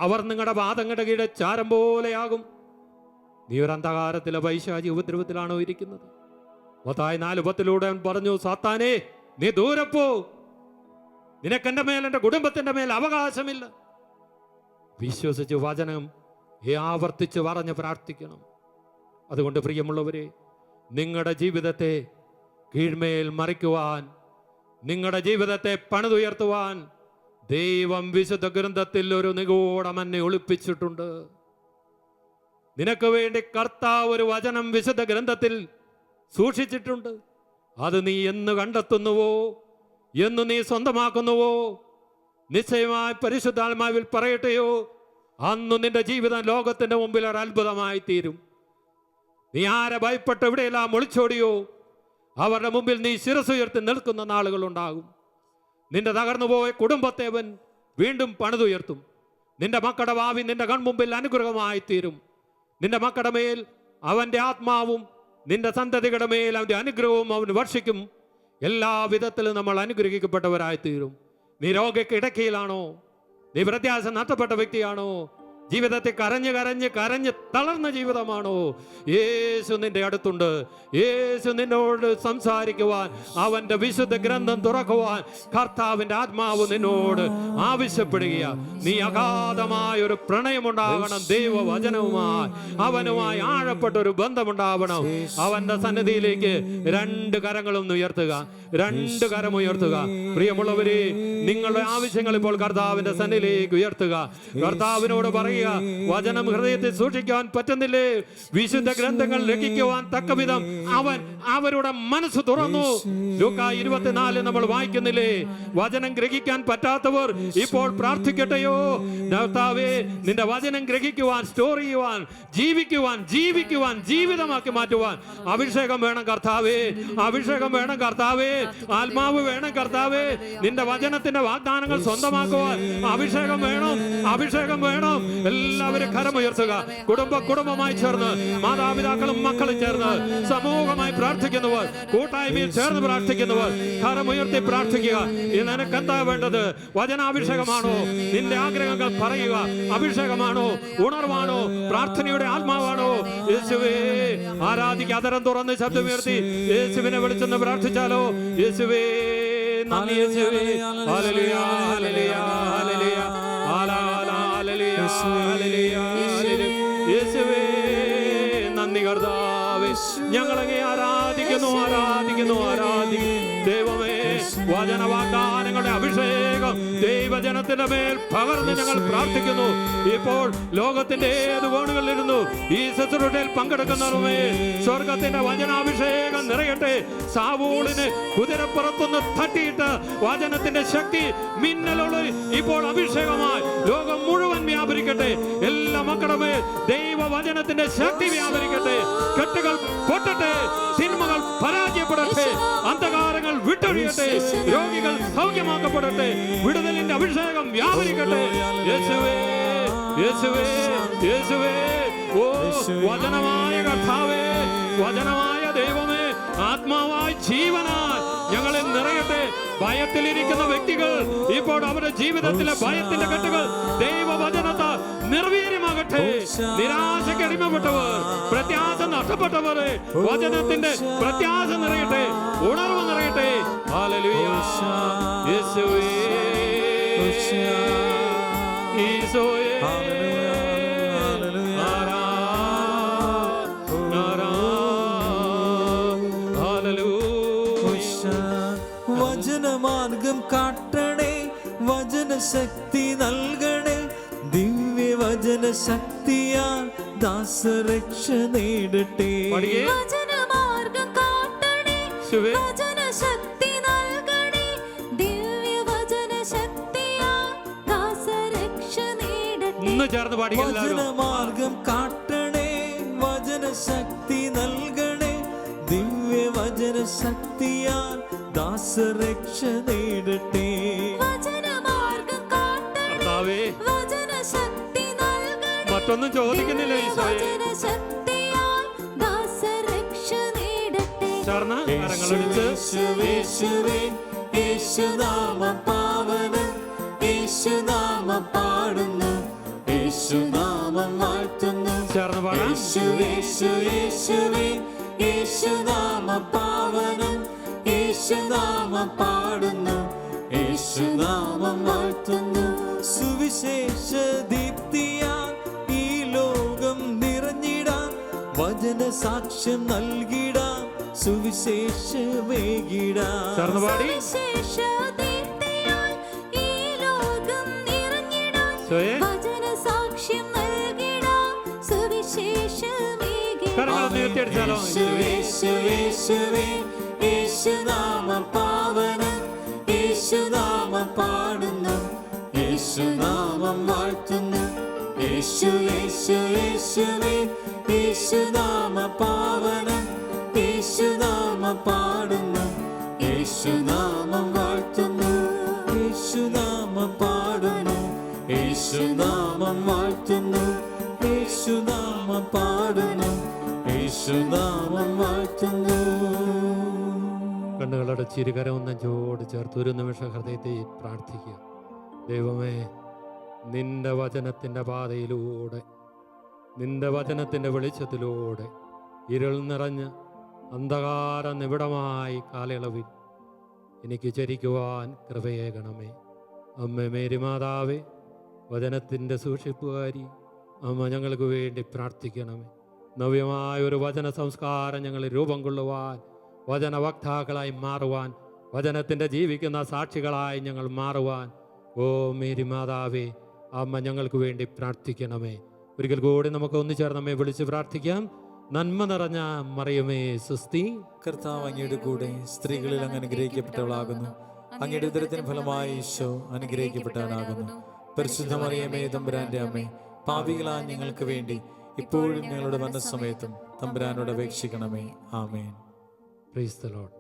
Speaker 1: അവർ നിങ്ങളുടെ പാദങ്ങളുടെ കീഴെ ചാരം പോലെയാകും. നീ ഒരു അന്ധകാരത്തിലെ പൈശാചി ഉപദ്രവത്തിലാണോ ഇരിക്കുന്നത്? മത്തായി 4:10 അവൻ പറഞ്ഞു, സാത്താനേ നീ ദൂരെ പോ, നിനക്കെന്റെ മേൽ എൻ്റെ കുടുംബത്തിന്റെ മേൽ അവകാശമില്ല. വിശ്വസിച്ച് വചനം ആവർത്തിച്ച് പറഞ്ഞ് പ്രാർത്ഥിക്കണം. അതുകൊണ്ട് പ്രിയമുള്ളവരെ, നിങ്ങളുടെ ജീവിതത്തെ കീഴ്മേൽ മറിക്കുവാൻ, നിങ്ങളുടെ ജീവിതത്തെ പണിതുയർത്തുവാൻ ദൈവം വിശുദ്ധ ഗ്രന്ഥത്തിൽ ഒരു നിഗൂഢമന്നെ ഒളിപ്പിച്ചിട്ടുണ്ട്. നിനക്ക് വേണ്ടി കർത്താവ് ഒരു വചനം വിശുദ്ധ ഗ്രന്ഥത്തിൽ സൂക്ഷിച്ചിട്ടുണ്ട്. അത് നീ എന്ന് കണ്ടെത്തുന്നുവോ, എന്ന് നീ സ്വന്തമാക്കുന്നുവോ, നിശ്ചയമായി പരിശുദ്ധാത്മാവിൽ പറയട്ടെയോ, അന്ന് നിന്റെ ജീവിതം ലോകത്തിന്റെ മുമ്പിൽ ഒരു അത്ഭുതമായി തീരും. നീ ആരെ ഭയപ്പെട്ട് എവിടെയെല്ലാം ഒളിച്ചോടിയോ അവരുടെ മുമ്പിൽ നീ ശിരസുയർത്തി നിൽക്കുന്ന നാളുകളുണ്ടാകും. നിന്റെ തകർന്നുപോയ കുടുംബത്തെ അവൻ വീണ്ടും പണിതുയർത്തും. നിന്റെ മക്കളുടെ ഭാവി നിന്റെ കൺമുമ്പിൽ അനുഗ്രഹമായി തീരും. നിന്റെ മക്കളുടെ മേൽ അവൻ്റെ ആത്മാവും നിന്റെ സന്തതികളുടെ മേൽ അവൻ്റെ അനുഗ്രഹവും അവൻ വർഷിക്കും. എല്ലാ വിധത്തിലും നമ്മൾ അനുഗ്രഹിക്കപ്പെട്ടവരായി തീരും. നീ രോഗക്കിടക്കയിലാണോ? നീ പ്രത്യാശ നഷ്ടപ്പെട്ട വ്യക്തിയാണോ? ജീവിതത്തെ കരഞ്ഞ് കരഞ്ഞ് കരഞ്ഞ് തളർന്ന ജീവിതമാണോ? യേശു നിന്റെ അടുത്തുണ്ട്. യേശു നിന്നോട് സംസാരിക്കുവാൻ, അവന്റെ വിശുദ്ധ ഗ്രന്ഥം തുറക്കുവാൻ കർത്താവിന്റെ ആത്മാവ് നിന്നോട് ആവശ്യപ്പെടുക. നീ അഗാധമായ ഒരു പ്രണയമുണ്ടാകണം ദൈവവചനവുമായി, അവനുമായി ആഴപ്പെട്ടൊരു ബന്ധമുണ്ടാവണം. അവന്റെ സന്നിധിയിലേക്ക് 2 കരങ്ങളും ഉയർത്തുക, 2 കരം ഉയർത്തുക. പ്രിയമുള്ളവരെ, നിങ്ങളുടെ ആവശ്യങ്ങൾ ഇപ്പോൾ കർത്താവിന്റെ സന്നിധിയിലേക്ക് ഉയർത്തുക. കർത്താവിനോട് പറയുക, വചനം ഹൃദയത്തിൽ സൂക്ഷിക്കാൻ പറ്റുന്നില്ലേ? വിശുദ്ധ ഗ്രന്ഥങ്ങൾ ലഭിക്കുവാൻ തക്കവിധം അവൻ അവരുടെ മനസ്സ് തുറന്നു. ലൂക്കാ 24 നമ്മൾ വായിക്കുന്നില്ലേ? വചനം ഗ്രഹിക്കാൻ പറ്റാത്തവർ ഇപ്പോൾ പ്രാർത്ഥിക്കട്ടെയോ? കർത്താവേ, നിന്റെ വചനം ഗ്രഹിക്കുവാൻ, സ്റ്റോർ ചെയ്യുവാൻ, ജീവിക്കുവാൻ ജീവിതമാക്കി മാറ്റുവാൻ അഭിഷേകം വേണം കർത്താവേ. അഭിഷേകം വേണം കർത്താവേ. ആത്മാവ് വേണം കർത്താവേ. നിന്റെ വചനത്തിന്റെ വാഗ്ദാനങ്ങൾ സ്വന്തമാക്കുവാൻ അഭിഷേകം വേണം. അഭിഷേകം വേണം. എല്ലാവരും കരമുയർത്തുക. കുടുംബമായി ചേർന്ന്, മാതാപിതാക്കളും മക്കളും ചേർന്ന്, സമൂഹമായി പ്രാർത്ഥിക്കുന്നവർ, കൂട്ടായ്മയിൽ ചേർന്ന് പ്രാർത്ഥിക്കുന്നവർ കരമുയർത്തി പ്രാർത്ഥിക്കുക. ഇത് നിനക്ക് എന്താ വേണ്ടത്? വചനാഭിഷേകമാണോ? നിന്റെ ആഗ്രഹങ്ങൾ പറയുക. അഭിഷേകമാണോ? ഉണർവാണോ? പ്രാർത്ഥനയുടെ ആത്മാവാണോ? യേശുവേ, ആരാധിക്കുക. അതരം തുറന്ന് ശബ്ദമുയർത്തി യേശുവിനെ വിളിച്ചെന്ന് പ്രാർത്ഥിച്ചാലോ? യേശുവേ നന്ദി, യേശുവേ ഹല്ലേലൂയ, ഹല്ലേലൂയ, ഹല്ലേലൂയ, യേശുവേ നന്ദി കർത്താവേ. ഞങ്ങളങ്ങേ ആരാധിക്കുന്നു. ദൈവമേ, വചനവാഗ്ദാനങ്ങളുടെ അഭിഷേകം ദൈവജനത്തിന്റെ മേൽ പകർന്ന് ഞങ്ങൾ പ്രാർത്ഥിക്കുന്നു. ഇപ്പോൾ ലോകത്തിന്റെ ഏത് കോണുകളിലിരുന്നു ഈ ശുശ്രൂഷയിൽ പങ്കെടുക്കുന്നവരുമേ, സ്വർഗത്തിന്റെ വചനാഭിഷേകം നിറയട്ടെ. സാവൂളിന് കുതിരപ്പുറത്തുനിന്ന് തട്ടിയിട്ട് വചനത്തിന്റെ ശക്തി മിന്നലോട് ഇപ്പോൾ അഭിഷേകമായി ലോകം മുഴുവൻ വ്യാപരിക്കട്ടെ. എല്ലാ മക്കളുടെ മേൽ ദൈവവചനത്തിന്റെ ശക്തി വ്യാപരിക്കട്ടെ. കെട്ടുകൾ പൊട്ടട്ടെ, തിന്മകൾ പരാജയപ്പെടട്ടെ, അന്ധകാരങ്ങൾ വിട്ടൊഴിയട്ടെ, രോഗികൾ സൗഖ്യമാക്കപ്പെടട്ടെ, വിടുതലിന്റെ അഭിഷേകം വ്യാപരിക്കട്ടെ. യേശുവേ, യേശുവേ, യേശുവേ. ഓ വചനമായ കർത്താവേ, വചനമായ ദൈവമേ, ആത്മാവായി ജീവനായി ഞങ്ങളിൽ നിറയട്ടെ. ഭയത്തിലിരിക്കുന്ന വ്യക്തികൾ ഇപ്പോൾ അവരുടെ ജീവിതത്തിലെ ഭയത്തിന്റെ കെട്ടുകൾ ദൈവവചനത്താൽ നിർവീര്യമാകട്ടെ. നിരാശയ്ക്ക് അടിമപ്പെട്ടവർ, പ്രത്യാശ നഷ്ടപ്പെട്ടവർ, വചനത്തിന്റെ പ്രത്യാശ നിറയട്ടെ, ഉണർവ് നിറയട്ടെ. ഹല്ലേലൂയ, യേശുവേ, ഈശോയേ,
Speaker 2: വചനമാർഗം കാട്ടണേ, വചനശക്തി നൽകണേ, ദിവ്യവചന ശക്തിയാൽ ദാസരക്ഷ നേടട്ടെ.
Speaker 3: വചനമാർഗം കാട്ടണേ, വചനശക്തി നൽകണേ, ദിവ്യവചന ശക്തിയാൽ ദാസരക്ഷ നേടട്ടെ.
Speaker 2: വചനമാർഗം കാട്ടണേ, വചനശക്തി നൽകണേ, ദിവ്യ ദിവ്യവചന ശക്തിയാൽ ദാസരക്ഷ നേടട്ടെ.
Speaker 3: വചനമാർഗ്ഗം കാട്ടണേ,
Speaker 1: കർത്താവേ,
Speaker 3: വചനശക്തി നൽകണേ.
Speaker 1: മറ്റൊന്നും ചോദിക്കുന്നില്ല ഈശോയെ.
Speaker 3: വചനശക്തിയാൽ ദാസരക്ഷ നേടട്ടെ.
Speaker 1: ചേർന്ന് കരങ്ങളടിച്ച്
Speaker 2: യേശുവേ, യേശുനാമം പാവനം, യേശുനാമം പാടുന്നു, യേശുനാമം വാഴ്ത്തുന്നു.
Speaker 1: ചേർന്ന് പാടാം.
Speaker 2: യേശുവേ, യേശുനാമം പാവനം, യേശുനാമം പാടുന്നു, യേശുനാമം വാഴ്ത്തുന്നു. സുവിശേഷ ദീപ്തിയാൽ ഈ ലോകം നിറഞ്ഞിടാൻ, വചന സാക്ഷ്യം നൽകിടാം, സുവിശേഷമേകിടാം.
Speaker 1: ചേർന്ന് പാടി.
Speaker 3: സുവിശേഷദീപ്തിയാൽ ഈ ലോകം നിറഞ്ഞിടാൻ,
Speaker 1: ഈശോയെ.
Speaker 3: വചനസാക്ഷ്യം നൽകിടാം, സുവിശേഷമേകിടാം.
Speaker 1: കരങ്ങൾ ഉയർത്തിയടിച്ചാലോ?
Speaker 2: യേശുവേ, യേശുനാമം പാവനം, യേശുനാമം പാടുന്നു, യേശുനാമം വാഴ്ത്തുന്നു. യേശുവേ, യേശുനാമം പാവനം, യേശുനാമം പാടുന്നു, യേശുനാമം വാഴ്ത്തുന്നു. യേശുനാമം പാടുന്നു, യേശുനാമം വാഴ്ത്തുന്നു, യേശുനാമം പാടുന്നു, യേശുനാമം വാഴ്ത്തുന്നു.
Speaker 1: കണ്ണുകളടച്ചിരി കരം നെഞ്ചോട് ചേർത്ത് ഒരു നിമിഷം ഹൃദയത്തെ പ്രാർത്ഥിക്കുക. ദൈവമേ, നിന്റെ വചനത്തിൻ്റെ പാതയിലൂടെ, നിന്റെ വചനത്തിൻ്റെ വെളിച്ചത്തിലൂടെ ഇരുൾ നിറഞ്ഞ് അന്ധകാര നിബിഡമായി കാലയളവിൽ എനിക്ക് ചരിക്കുവാൻ കൃപയേകണമേ. അമ്മ മേരി മാതാവേ, വചനത്തിൻ്റെ സൂക്ഷിപ്പുകാരി അമ്മ, ഞങ്ങൾക്ക് വേണ്ടി പ്രാർത്ഥിക്കണമേ. നവ്യമായ ഒരു വചന സംസ്കാരം ഞങ്ങൾ രൂപം കൊള്ളുവാൻ, വചന വക്താക്കളായി മാറുവാൻ, വചനത്തിൻ്റെ ജീവിക്കുന്ന സാക്ഷികളായി ഞങ്ങൾ മാറുവാൻ ഓ മേരി മാതാവേ, അമ്മ ഞങ്ങൾക്ക് വേണ്ടി പ്രാർത്ഥിക്കണമേ. ഒരിക്കൽ കൂടി നമുക്ക് ഒന്നിച്ചേർന്നമ്മേ വിളിച്ച് പ്രാർത്ഥിക്കാം. നന്മ നിറഞ്ഞ മറിയമേ സുസ്തി,
Speaker 2: കർത്താവ് അങ്ങയുടെ കൂടെ സ്ത്രീകളിൽ അങ്ങ് അനുഗ്രഹിക്കപ്പെട്ടവളാകുന്നു, അങ്ങയുടെ ഉദരത്തിന് ഫലമായി ഈശോ അനുഗ്രഹിക്കപ്പെട്ടവനാകുന്നു. പരിശുദ്ധ മറിയമേ, തമ്പുരാന്റെ അമ്മേ, പാപികളായ ഞങ്ങൾക്ക് വേണ്ടി ഇപ്പോഴും ഞങ്ങളുടെ മരണസമയത്തും തമ്പുരാനോട് അപേക്ഷിക്കണമേ. ആമേൻ.
Speaker 1: Praise the Lord.